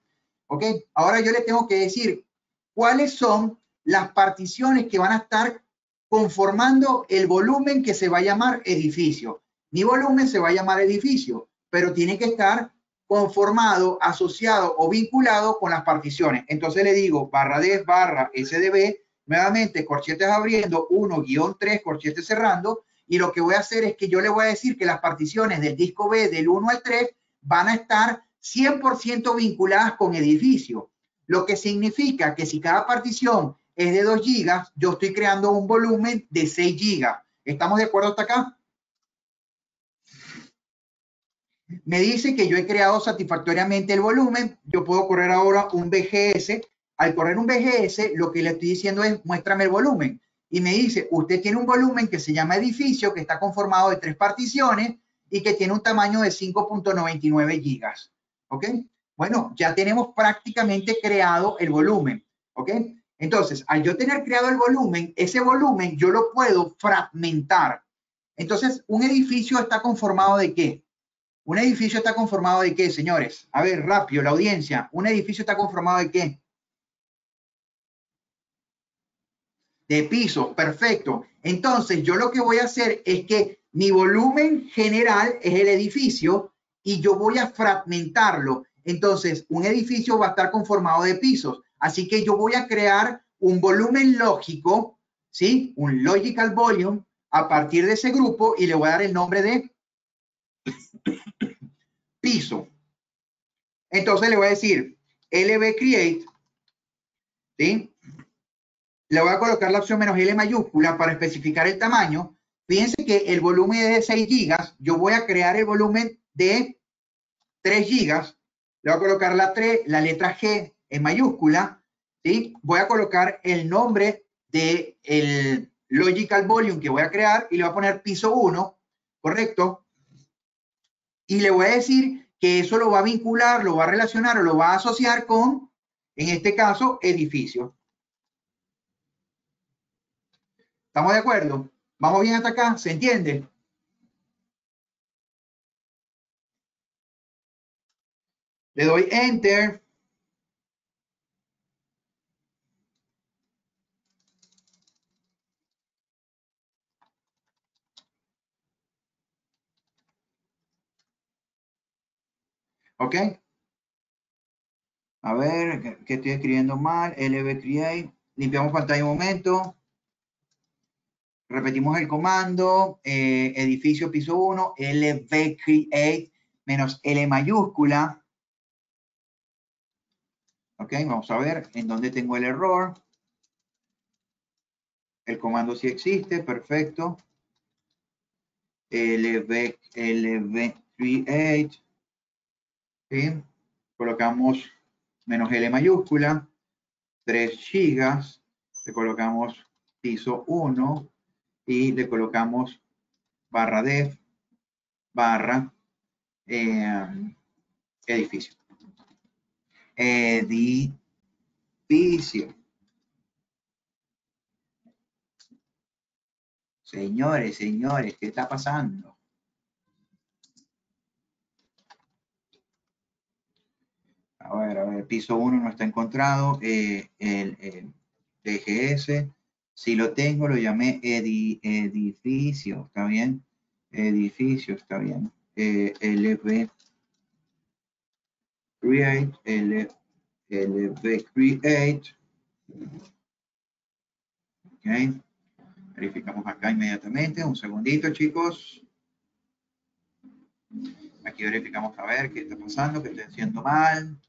¿Ok? Ahora yo les tengo que decir cuáles son las particiones que van a estar conformando el volumen que se va a llamar edificio. Mi volumen se va a llamar edificio. pero tiene que estar conformado, asociado o vinculado con las particiones. Entonces le digo barra def barra sdb, nuevamente corchetes abriendo, 1-3, corchetes cerrando, y lo que voy a hacer es que yo le voy a decir que las particiones del disco B del 1 al 3 van a estar 100% vinculadas con edificio, lo que significa que si cada partición es de 2 gigas, yo estoy creando un volumen de 6 gigas. ¿Estamos de acuerdo hasta acá? Me dice que yo he creado satisfactoriamente el volumen. Yo puedo correr ahora un BGS. Al correr un BGS, lo que le estoy diciendo es, muéstrame el volumen. Y me dice, usted tiene un volumen que se llama edificio, que está conformado de 3 particiones y que tiene un tamaño de 5.99 gigas. ¿Ok? Bueno, ya tenemos prácticamente creado el volumen. ¿Ok? Entonces, al yo tener creado el volumen, ese volumen yo lo puedo fragmentar. Entonces, un edificio está conformado ¿de qué? ¿Un edificio está conformado de qué, señores? A ver, rápido, la audiencia. ¿Un edificio está conformado de qué? De pisos, perfecto. Entonces, yo lo que voy a hacer es que mi volumen general es el edificio y yo voy a fragmentarlo. Entonces, un edificio va a estar conformado de pisos. Así que yo voy a crear un volumen lógico, ¿sí? Un logical volume a partir de ese grupo y le voy a dar el nombre de piso. Entonces le voy a decir lb create, ¿sí? Le voy a colocar la opción menos L mayúscula para especificar el tamaño. Fíjense que el volumen es de 6 gigas. Yo voy a crear el volumen de 3 gigas. Le voy a colocar la letra G en mayúscula, ¿sí? Voy a colocar el nombre del logical volume que voy a crear y le voy a poner piso 1, ¿correcto? Y le voy a decir que eso lo va a vincular, lo va a relacionar o lo va a asociar con, en este caso, edificio. ¿Estamos de acuerdo? ¿Vamos bien hasta acá? ¿Se entiende? Le doy Enter. ¿Ok? A ver, ¿qué estoy escribiendo mal? LB Create. Limpiamos pantalla un momento. Repetimos el comando. Edificio piso 1, LB Create menos L mayúscula. Ok, vamos a ver en dónde tengo el error. El comando sí existe, perfecto. LB Create. ¿Sí? Colocamos menos L mayúscula, 3 gigas, le colocamos piso 1 y le colocamos barra def barra edificio. Edificio. Señores, ¿qué está pasando? A ver, piso 1 no está encontrado. El DGS, si lo tengo, lo llamé edificio, ¿está bien? Edificio, está bien. LB Create, LB Create. Ok. Verificamos acá inmediatamente. Un segundito, chicos. Aquí verificamos a ver qué está pasando, qué estoy haciendo mal.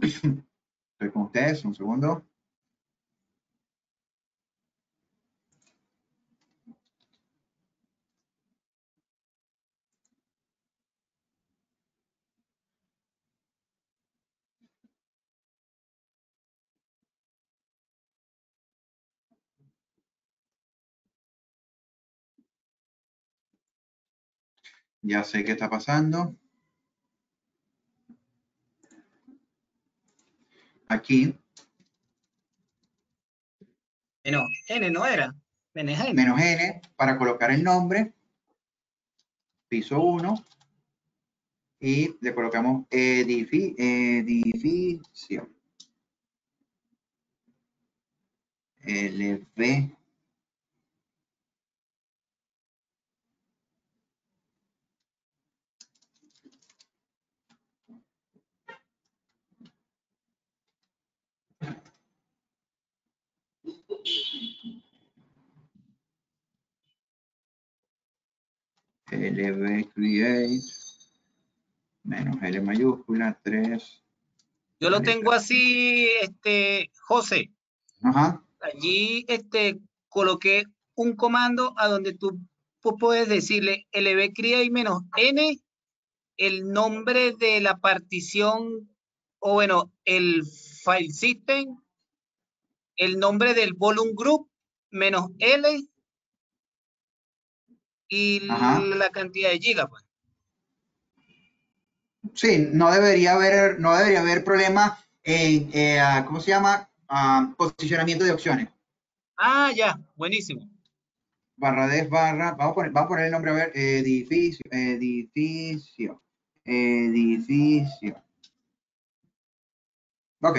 Estoy con ustedes, un segundo. Ya sé qué está pasando. Aquí. No, N no era. Menos N. Menos N para colocar el nombre. Piso 1. Y le colocamos edificio. LV LV create menos L mayúscula 3. Yo lo tengo así, José. Ajá. Allí coloqué un comando a donde tú puedes decirle lv create menos n, el nombre de la partición, o bueno, el file system, el nombre del volume group, menos L y Ajá. la cantidad de gigas. Pues. Sí, no debería haber problema en, ¿cómo se llama? Posicionamiento de opciones. Ah, ya, buenísimo. /des/, vamos a poner el nombre, a ver, edificio. Ok,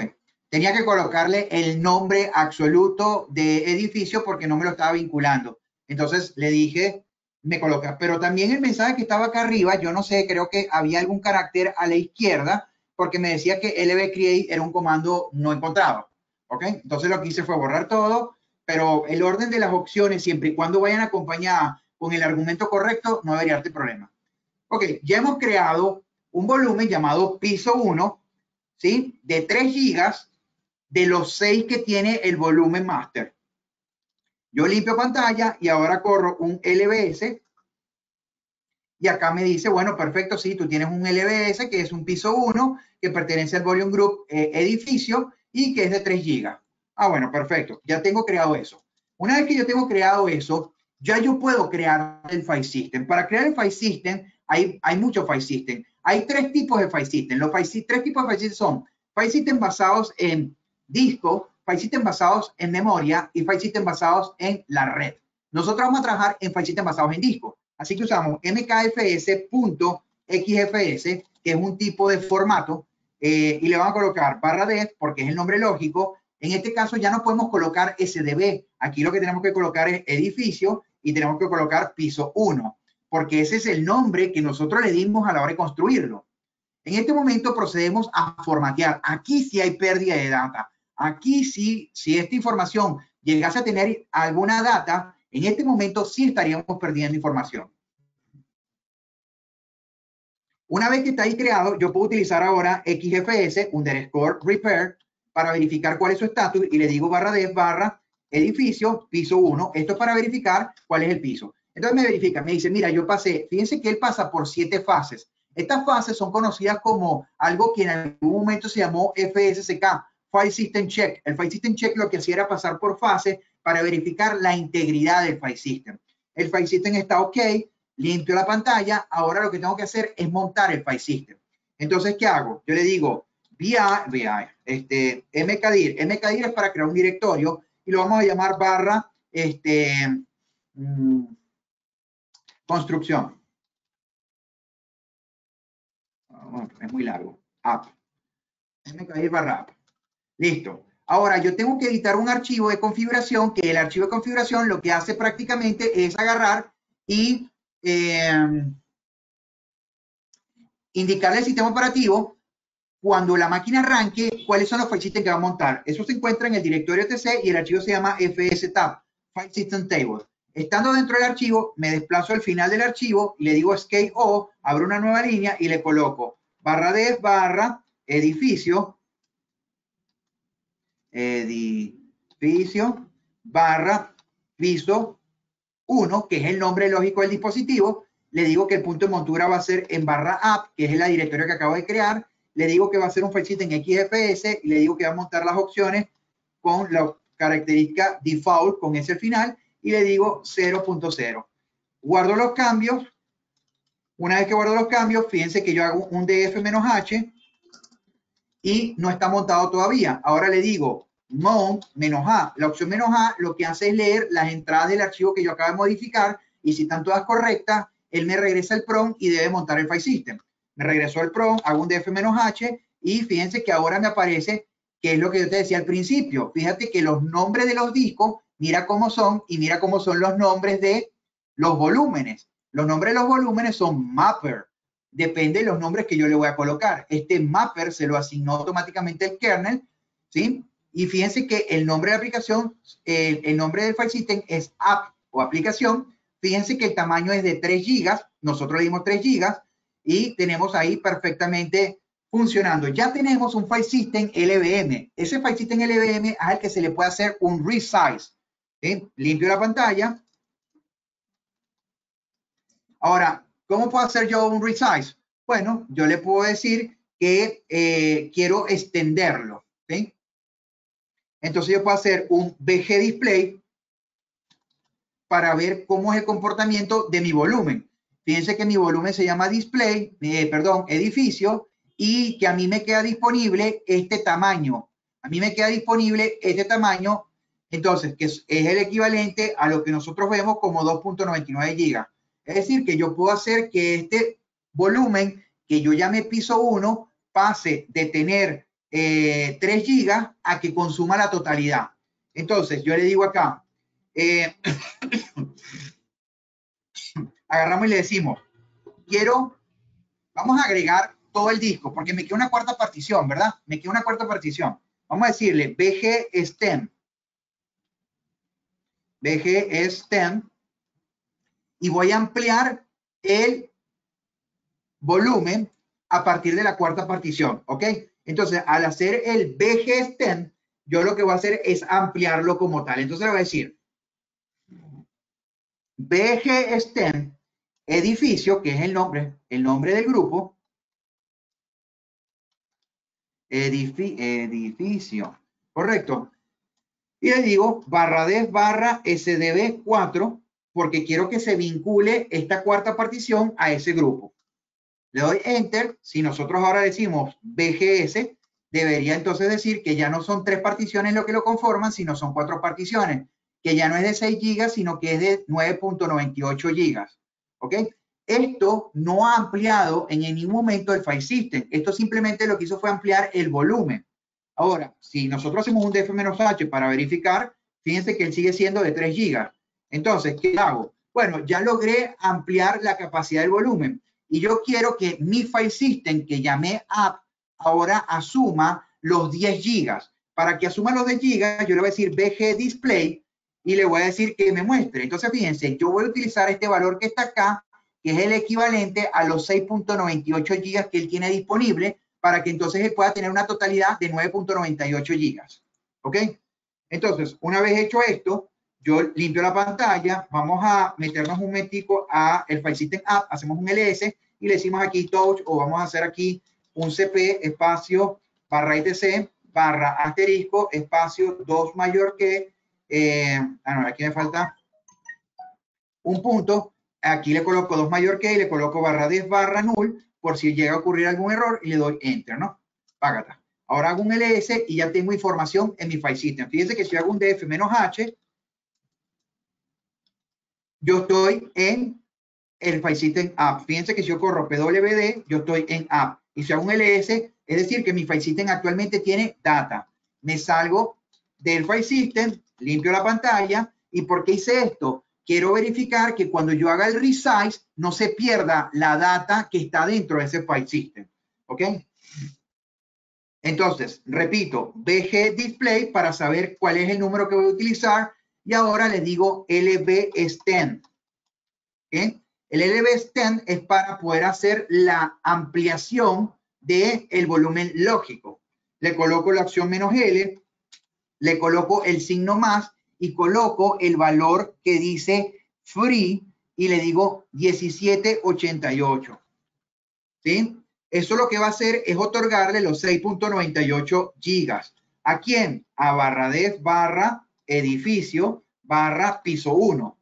tenía que colocarle el nombre absoluto de edificio porque no me lo estaba vinculando. Entonces le dije, me coloca, pero también el mensaje que estaba acá arriba, yo no sé, creo que había algún carácter a la izquierda porque me decía que lv create era un comando no encontrado. Ok, entonces lo que hice fue borrar todo, pero el orden de las opciones, siempre y cuando vayan acompañadas con el argumento correcto, no debería haber problema. Ok, ya hemos creado un volumen llamado piso 1, ¿sí? De 3 gigas de los 6 que tiene el volumen master. Yo limpio pantalla y ahora corro un LBS y acá me dice, bueno, perfecto, sí, tú tienes un LBS que es un piso 1 que pertenece al volume group edificio y que es de 3 gigas. Ah, bueno, perfecto, ya tengo creado eso. Una vez que yo tengo creado eso, ya yo puedo crear el file system. Para crear el file system hay muchos file system. Hay 3 tipos de file system. Los 3 tipos de file system son file system basados en disco, file system basados en memoria y file system basados en la red. Nosotros vamos a trabajar en file system basados en disco. Así que usamos mkfs.xfs, que es un tipo de formato, y le vamos a colocar /des porque es el nombre lógico. En este caso ya no podemos colocar SDB. Aquí lo que tenemos que colocar es edificio y tenemos que colocar piso 1, porque ese es el nombre que nosotros le dimos a la hora de construirlo. En este momento procedemos a formatear. Aquí sí hay pérdida de data. Aquí sí, si esta información llegase a tener alguna data, en este momento sí estaríamos perdiendo información. Una vez que está ahí creado, yo puedo utilizar ahora xfs_repair para verificar cuál es su estatus y le digo /des/ edificio piso 1. Esto es para verificar cuál es el piso. Entonces me verifica, me dice, mira, yo pasé, fíjense que él pasa por 7 fases. Estas fases son conocidas como algo que en algún momento se llamó FSCK, File System Check. El File System Check lo que hacía era pasar por fases para verificar la integridad del File System. El File System está ok, limpio la pantalla, ahora lo que tengo que hacer es montar el file system. Entonces, ¿qué hago? Yo le digo mkdir. Mkdir es para crear un directorio y lo vamos a llamar construcción. Es muy largo. App. mkdir /app. Listo. Ahora, yo tengo que editar un archivo de configuración, que el archivo de configuración lo que hace prácticamente es agarrar y indicarle al sistema operativo cuando la máquina arranque cuáles son los file systems que va a montar. Eso se encuentra en el directorio TC y el archivo se llama fstab, File System Table. Estando dentro del archivo, me desplazo al final del archivo y le digo escape o, abro una nueva línea y le coloco /des/ edificio piso 1, que es el nombre lógico del dispositivo. Le digo que el punto de montura va a ser en /app, que es la directorio que acabo de crear. Le digo que va a ser un file system en XFS y le digo que va a montar las opciones con la característica default con ese final y le digo 0.0. Guardo los cambios. Una vez que guardo los cambios, fíjense que yo hago un df-h y no está montado todavía. Ahora le digo mount -a. La opción -a lo que hace es leer las entradas del archivo que yo acabo de modificar y si están todas correctas, él me regresa el prompt y debe montar el file system. Me regresó el prompt, hago un df-h y fíjense que ahora me aparece que es lo que yo te decía al principio. Fíjate que los nombres de los discos, mira cómo son y mira cómo son los nombres de los volúmenes. Los nombres de los volúmenes son mapper. Depende de los nombres que yo le voy a colocar. Este mapper se lo asignó automáticamente el kernel, ¿sí? Y fíjense que el nombre de la aplicación, el nombre del file system es app o aplicación. Fíjense que el tamaño es de 3 GB. Nosotros le dimos 3 GB y tenemos ahí perfectamente funcionando. Ya tenemos un file system LVM. Ese file system LVM es al que se le puede hacer un resize. ¿Sí? Limpio la pantalla. Ahora, ¿cómo puedo hacer yo un resize? Bueno, yo le puedo decir que quiero extenderlo. ¿Sí? Entonces yo puedo hacer un BG display para ver cómo es el comportamiento de mi volumen. Fíjense que mi volumen se llama display, edificio, y que a mí me queda disponible este tamaño. A mí me queda disponible este tamaño, entonces, que es el equivalente a lo que nosotros vemos como 2.99 gigas. Es decir, que yo puedo hacer que este volumen que yo llamé piso 1 pase de tener 3 gigas a que consuma la totalidad. Entonces, yo le digo acá, agarramos y le decimos, vamos a agregar todo el disco, porque me queda una cuarta partición, ¿verdad? Me queda una cuarta partición. Vamos a decirle BG Stem. BG Stem. Y voy a ampliar el volumen a partir de la cuarta partición, ¿ok? Entonces, al hacer el BG Stem, yo lo que voy a hacer es ampliarlo como tal. Entonces le voy a decir BG Stem edificio, que es el nombre del grupo. Edificio, correcto. Y le digo /def /sdb4 porque quiero que se vincule esta cuarta partición a ese grupo. Le doy enter. Si nosotros ahora decimos BGS, debería entonces decir que ya no son 3 particiones lo que lo conforman, sino son 4 particiones, que ya no es de 6 gigas, sino que es de 9.98 gigas. ¿Ok? Esto no ha ampliado en ningún momento el file system. Esto simplemente lo que hizo fue ampliar el volumen. Ahora, si nosotros hacemos un df-h para verificar, fíjense que él sigue siendo de 3 gigas. Entonces, ¿qué hago? Bueno, ya logré ampliar la capacidad del volumen. Y yo quiero que mi file system que llamé app ahora asuma los 10 gigas. Para que asuma los 10 gigas, yo le voy a decir BG display y le voy a decir que me muestre. Entonces, fíjense, yo voy a utilizar este valor que está acá, que es el equivalente a los 6.98 gigas que él tiene disponible, para que entonces él pueda tener una totalidad de 9.98 gigas. ¿Ok? Entonces, una vez hecho esto, yo limpio la pantalla, vamos a meternos un momentico a el file system app, hacemos un ls y le decimos aquí touch, o vamos a hacer aquí un cp espacio /etc / espacio 2 mayor que, no, aquí me falta un punto, aquí le coloco 2 mayor que y le coloco /def /null por si llega a ocurrir algún error y le doy enter, ¿no? Págata. Ahora hago un ls y ya tengo información en mi file system. Fíjense que si hago un df-h, yo estoy en el file system app. Fíjense que si yo corro pwd, yo estoy en app. Y si hago un ls, es decir, que mi file system actualmente tiene data. Me salgo del file system, limpio la pantalla. ¿Y por qué hice esto? Quiero verificar que cuando yo haga el resize, no se pierda la data que está dentro de ese file system. ¿Ok? Entonces, repito, BG display para saber cuál es el número que voy a utilizar. Y ahora le digo lv-extend. ¿Okay? El lv-extend es para poder hacer la ampliación del volumen lógico. Le coloco la opción "-l", le coloco el signo más y coloco el valor que dice free y le digo 1788. ¿Sí? Eso lo que va a hacer es otorgarle los 6.98 gigas. ¿A quién? A /def /edificio /piso 1.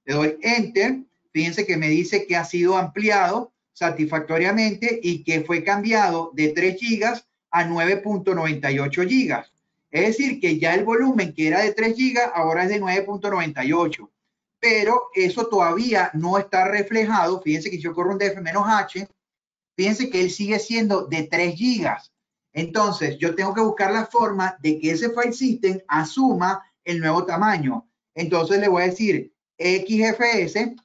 Le doy enter. Fíjense que me dice que ha sido ampliado satisfactoriamente y que fue cambiado de 3 gigas a 9.98 gigas. Es decir, que ya el volumen que era de 3 gigas ahora es de 9.98. Pero eso todavía no está reflejado. Fíjense que si yo corro un df-h, fíjense que él sigue siendo de 3 gigas. Entonces, yo tengo que buscar la forma de que ese file system asuma el nuevo tamaño. Entonces, le voy a decir XFS,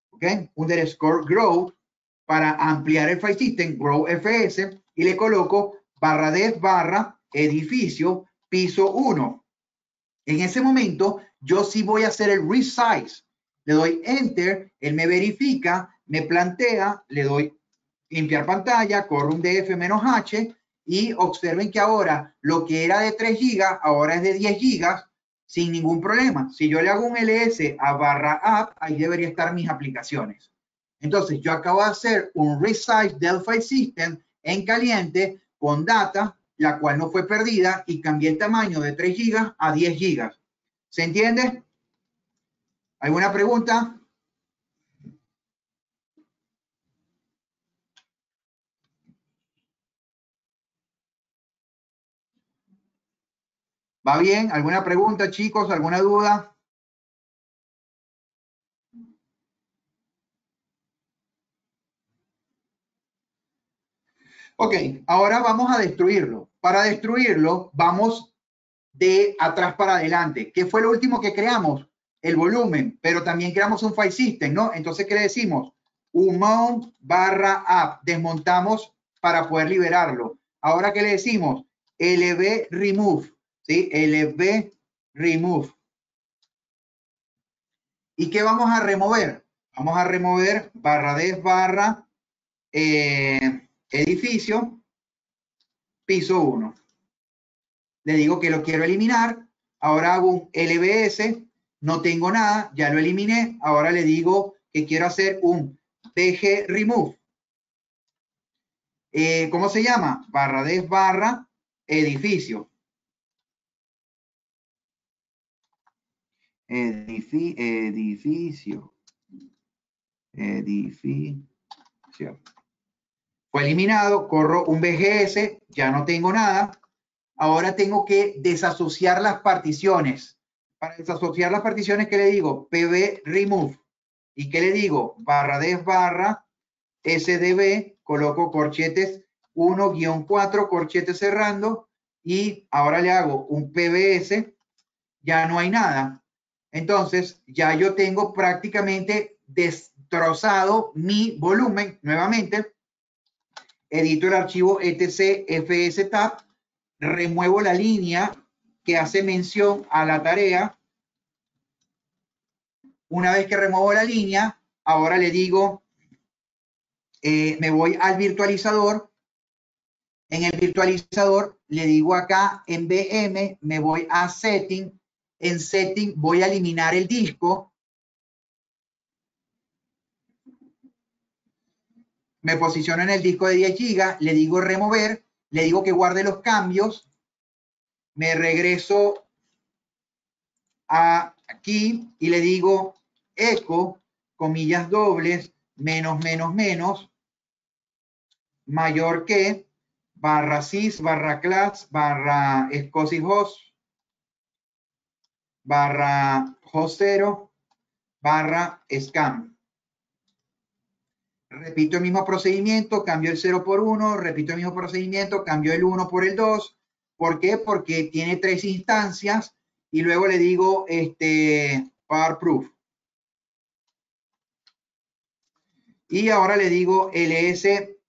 ¿ok? Underscore grow, para ampliar el file system, grow FS, y le coloco /def edificio piso 1. En ese momento, yo sí voy a hacer el resize. Le doy enter, él me verifica, me plantea, le doy limpiar pantalla, corro un df-h y observen que ahora lo que era de 3 GB ahora es de 10 GB sin ningún problema. Si yo le hago un ls a /app, ahí debería estar mis aplicaciones. Entonces, yo acabo de hacer un resize del file system en caliente con data, la cual no fue perdida, y cambié el tamaño de 3 GB a 10 GB. ¿Se entiende? ¿Alguna pregunta? ¿Va bien? ¿Alguna pregunta, chicos? ¿Alguna duda? Ok, ahora vamos a destruirlo. Para destruirlo, vamos de atrás para adelante. ¿Qué fue lo último que creamos? El volumen, pero también creamos un file system, ¿no? Entonces, ¿qué le decimos? Umount /app. Desmontamos para poder liberarlo. Ahora, ¿qué le decimos? lb remove, ¿sí? lb remove. ¿Y qué vamos a remover? Vamos a remover /def edificio piso 1. Le digo que lo quiero eliminar. Ahora hago un lbs, no tengo nada, ya lo eliminé. Ahora le digo que quiero hacer un bg remove. ¿Cómo se llama? /def edificio. Edificio. Fue eliminado, corro un bgs, ya no tengo nada. Ahora tengo que desasociar las particiones. Para desasociar las particiones, ¿qué le digo? pb remove. ¿Y qué le digo? /def sdb, coloco corchetes 1-4, corchetes cerrando, y ahora le hago un pbs, ya no hay nada. Entonces, ya yo tengo prácticamente destrozado mi volumen. Nuevamente, edito el archivo etc fstab, remuevo la línea que hace mención a la tarea. Una vez que remuevo la línea, ahora le digo, me voy al virtualizador. En el virtualizador le digo acá en VM, me voy a Setting. En Setting voy a eliminar el disco. Me posiciono en el disco de 10 GB, le digo remover, le digo que guarde los cambios. Me regreso aquí y le digo echo, comillas dobles, menos, mayor que, /sys, /class, /scosy host, /host0, /scam. Repito el mismo procedimiento, cambio el 0 por 1, repito el mismo procedimiento, cambio el 1 por el 2. ¿Por qué? Porque tiene 3 instancias y luego le digo parproof. Y ahora le digo lsblk.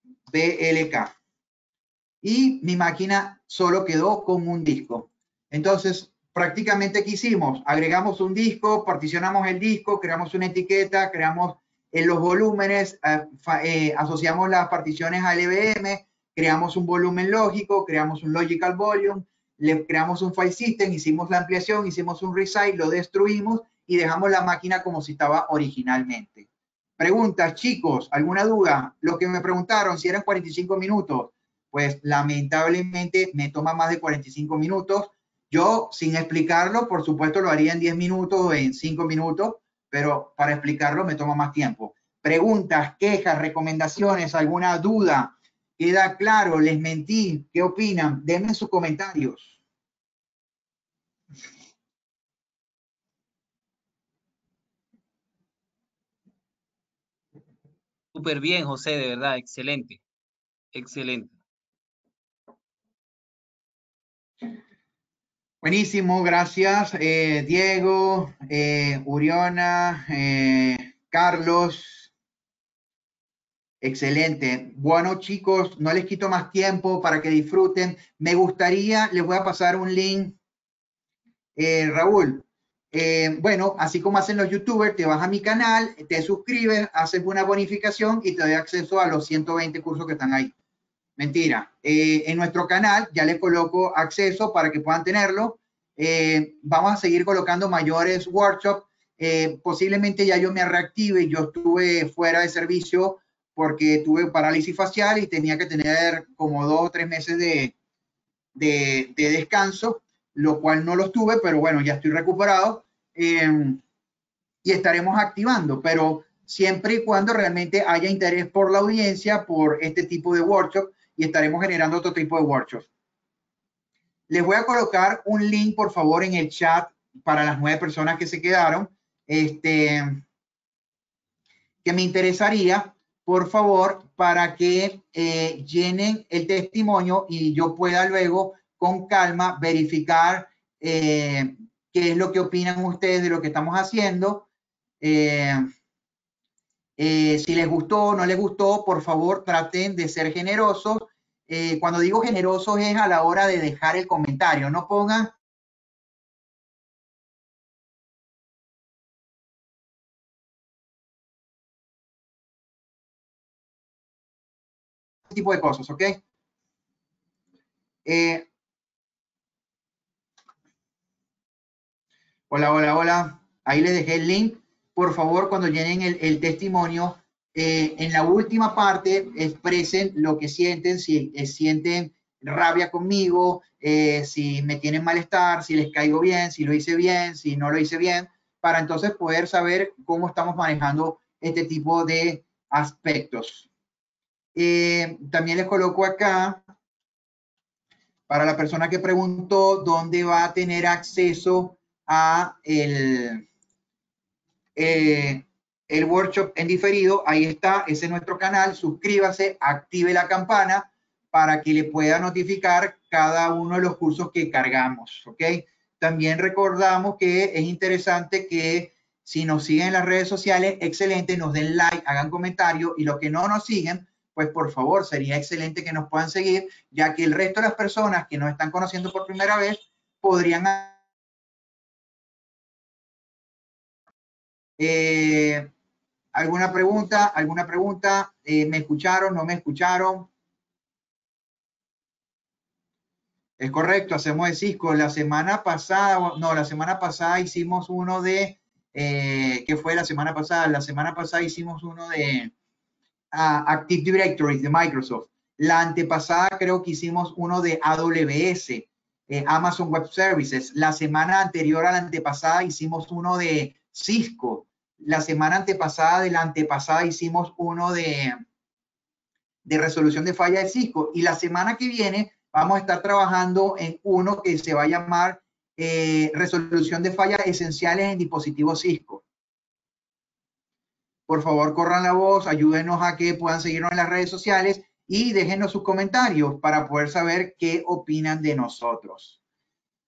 Y mi máquina solo quedó con un disco. Entonces, prácticamente, ¿qué hicimos? Agregamos un disco, particionamos el disco, creamos una etiqueta, creamos los volúmenes, asociamos las particiones a LVM, creamos un volumen lógico, creamos un logical volume, le creamos un file system, hicimos la ampliación, hicimos un resize, lo destruimos y dejamos la máquina como si estaba originalmente. Preguntas, chicos, ¿alguna duda? Lo que me preguntaron, si eran 45 minutos, pues lamentablemente me toma más de 45 minutos. Yo, sin explicarlo, por supuesto lo haría en 10 minutos o en 5 minutos, pero para explicarlo me toma más tiempo. Preguntas, quejas, recomendaciones, alguna duda. ¿Queda claro? ¿Les mentí? ¿Qué opinan? Denme sus comentarios. Súper bien, José, de verdad, excelente. Excelente. Buenísimo, gracias. Diego, Uriona, Carlos. Excelente. Bueno, chicos, no les quito más tiempo para que disfruten. Me gustaría, les voy a pasar un link. Raúl, bueno, así como hacen los youtubers, te vas a mi canal, te suscribes, haces una bonificación y te doy acceso a los 120 cursos que están ahí. Mentira. En nuestro canal ya les coloco acceso para que puedan tenerlo. Vamos a seguir colocando mayores workshops. Posiblemente ya yo me reactive. Yo estuve fuera de servicio porque tuve parálisis facial y tenía que tener como 2 o 3 meses de descanso, lo cual no los tuve, pero bueno, ya estoy recuperado y estaremos activando, pero siempre y cuando realmente haya interés por la audiencia, por este tipo de workshop, y estaremos generando otro tipo de workshops. Les voy a colocar un link, por favor, en el chat para las 9 personas que se quedaron, que me interesaría, por favor, para que llenen el testimonio y yo pueda luego, con calma, verificar qué es lo que opinan ustedes de lo que estamos haciendo. Si les gustó o no les gustó, por favor, traten de ser generosos. Cuando digo generosos es a la hora de dejar el comentario. No pongan este tipo de cosas, ¿ok? Hola, hola, hola. Ahí les dejé el link. Por favor, cuando llenen el testimonio, en la última parte expresen lo que sienten, si sienten rabia conmigo, si me tienen malestar, si les caigo bien, si lo hice bien, si no lo hice bien, para entonces poder saber cómo estamos manejando este tipo de aspectos. También les coloco acá, para la persona que preguntó dónde va a tener acceso a el workshop en diferido, ahí está, ese es nuestro canal, suscríbase, active la campana para que le pueda notificar cada uno de los cursos que cargamos, ¿ok? También recordamos que es interesante que si nos siguen en las redes sociales, excelente, nos den like, hagan comentarios y los que no nos siguen, pues por favor, sería excelente que nos puedan seguir, ya que el resto de las personas que nos están conociendo por primera vez podrían ¿alguna pregunta? ¿Alguna pregunta? ¿Me escucharon? ¿No me escucharon? Es correcto, hacemos de Cisco. La semana pasada, no, la semana pasada hicimos uno de, ¿qué fue la semana pasada? La semana pasada hicimos uno de Active Directory de Microsoft. La antepasada creo que hicimos uno de AWS, Amazon Web Services. La semana anterior a la antepasada hicimos uno de Cisco. La semana antepasada de la antepasada hicimos uno de resolución de falla de Cisco. Y la semana que viene vamos a estar trabajando en uno que se va a llamar resolución de fallas esenciales en dispositivos Cisco. Por favor, corran la voz, ayúdenos a que puedan seguirnos en las redes sociales y déjenos sus comentarios para poder saber qué opinan de nosotros.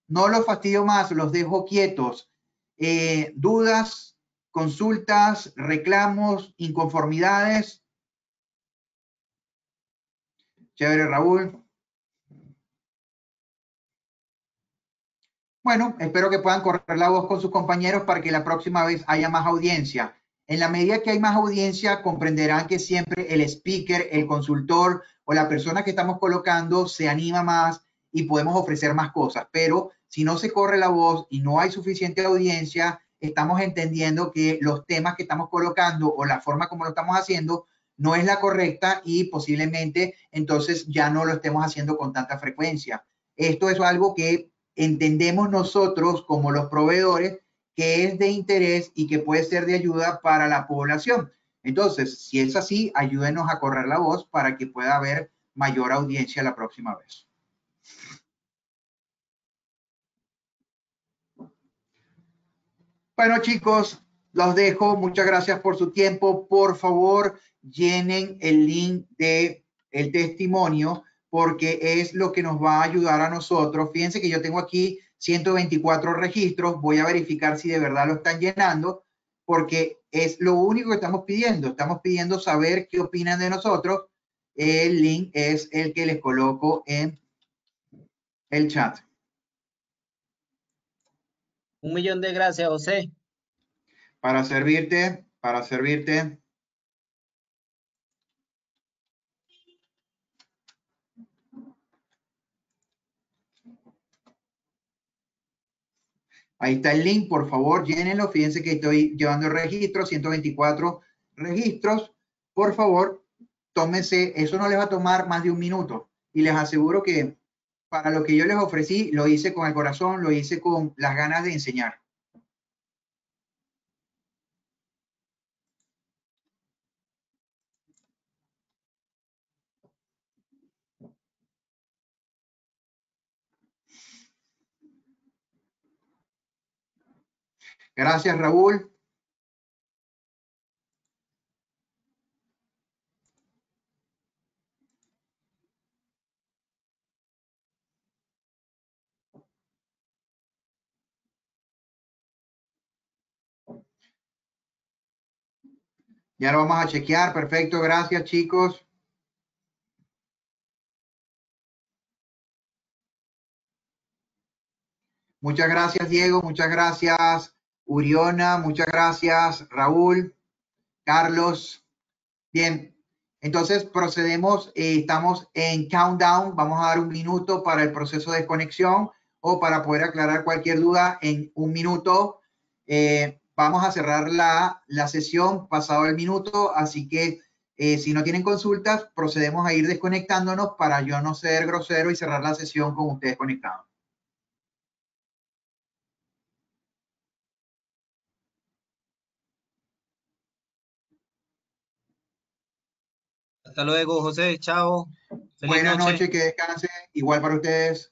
No los fastidio más, los dejo quietos. ¿Dudas, consultas, reclamos, inconformidades? Chévere, Raúl. Bueno, espero que puedan correr la voz con sus compañeros para que la próxima vez haya más audiencia. En la medida que hay más audiencia, comprenderán que siempre el speaker, el consultor o la persona que estamos colocando se anima más y podemos ofrecer más cosas. Pero si no se corre la voz y no hay suficiente audiencia, estamos entendiendo que los temas que estamos colocando o la forma como lo estamos haciendo no es la correcta y posiblemente entonces ya no lo estemos haciendo con tanta frecuencia. Esto es algo que entendemos nosotros como los proveedores que es de interés y que puede ser de ayuda para la población. Entonces, si es así, ayúdenos a correr la voz para que pueda haber mayor audiencia la próxima vez. Bueno, chicos, los dejo. Muchas gracias por su tiempo. Por favor, llenen el link de el testimonio porque es lo que nos va a ayudar a nosotros. Fíjense que yo tengo aquí 124 registros. Voy a verificar si de verdad lo están llenando, porque es lo único que estamos pidiendo. Estamos pidiendo saber qué opinan de nosotros. El link es el que les coloco en el chat. 1.000.000 de gracias, José. Para servirte, para servirte. Ahí está el link, por favor, llénenlo. Fíjense que estoy llevando el registro, 124 registros. Por favor, tómense, eso no les va a tomar más de 1 minuto. Y les aseguro que para lo que yo les ofrecí, lo hice con el corazón, lo hice con las ganas de enseñar. Gracias, Raúl. Ya lo vamos a chequear. Perfecto, gracias, chicos. Muchas gracias, Diego. Muchas gracias, Uriona. Muchas gracias, Raúl, Carlos. Bien, entonces procedemos. Estamos en countdown. Vamos a dar 1 minuto para el proceso de desconexión o para poder aclarar cualquier duda en 1 minuto. Vamos a cerrar la sesión pasado el minuto, así que si no tienen consultas, procedemos a ir desconectándonos para yo no ser grosero y cerrar la sesión con ustedes conectados. Hasta luego, José. Chao. Feliz Buenas noche. noches, que descansen. Igual para ustedes.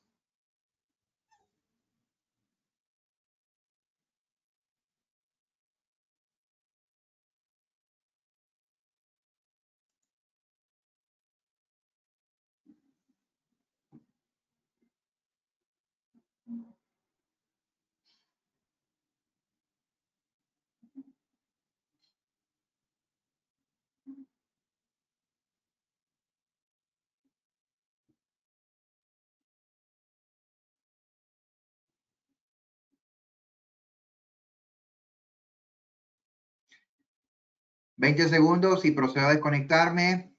$20 segundos y procedo a desconectarme.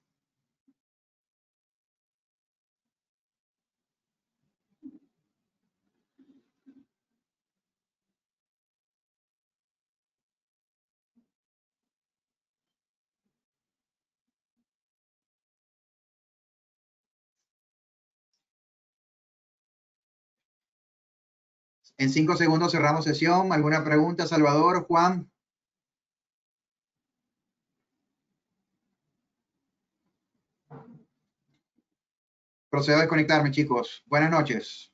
En 5 segundos cerramos sesión. ¿Alguna pregunta, Salvador, Juan? Procedo a desconectarme, chicos. Buenas noches.